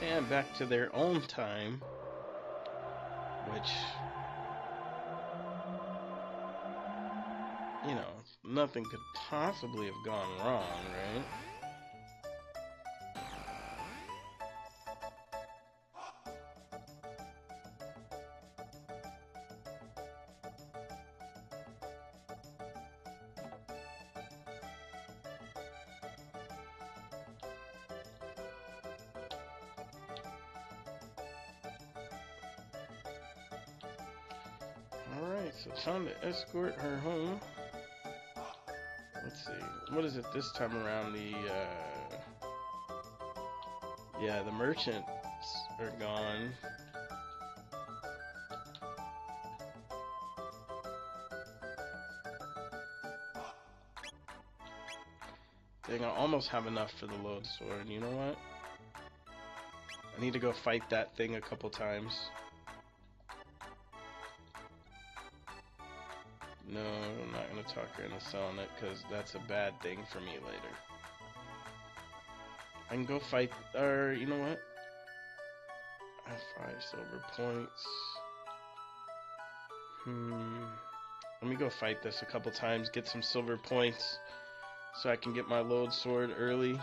And back to their own time, which, you know, nothing could possibly have gone wrong, right? Alright, so time to escort her home. Let's see. What is it this time around? Yeah, the merchants are gone. Dang, I almost have enough for the lodesword. You know what? I need to go fight that thing a couple times. No, I'm not going to talk her into selling it because that's a bad thing for me later. I can go fight, or you know what? I have 5 silver points. Let me go fight this a couple times, get some silver points so I can get my lodesword early.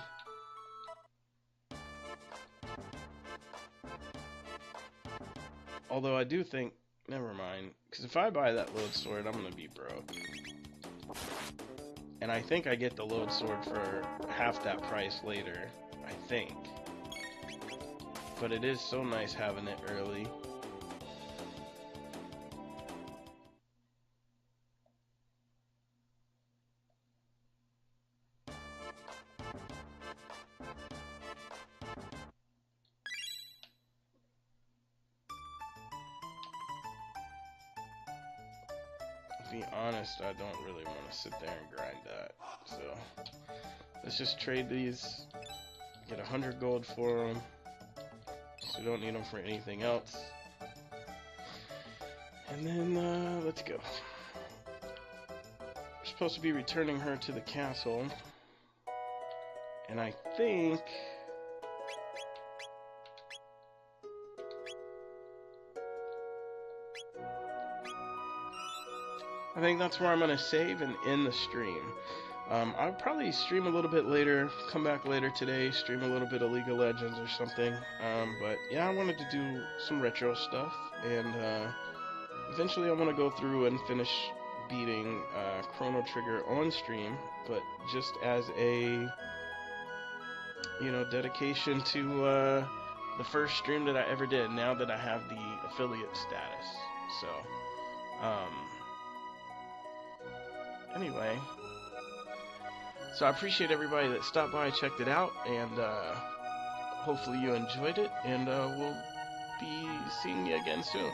Although I do think, never mind, because if I buy that lodesword, I'm gonna be broke. And I think I get the lodesword for half that price later, I think. But it is so nice having it early. To be honest, I don't really want to sit there and grind that. So let's just trade these, get 100 gold for them. So we don't need them for anything else. And then let's go. We're supposed to be returning her to the castle. And I think that's where I'm going to save and end the stream. I'll probably stream a little bit later, come back later today, stream a little bit of League of Legends or something. But yeah, I wanted to do some retro stuff, and eventually I want to go through and finish beating Chrono Trigger on stream, but just as a, dedication to the first stream that I ever did, now that I have the affiliate status. So, anyway, so I appreciate everybody that stopped by, checked it out, and hopefully you enjoyed it, and we'll be seeing you again soon.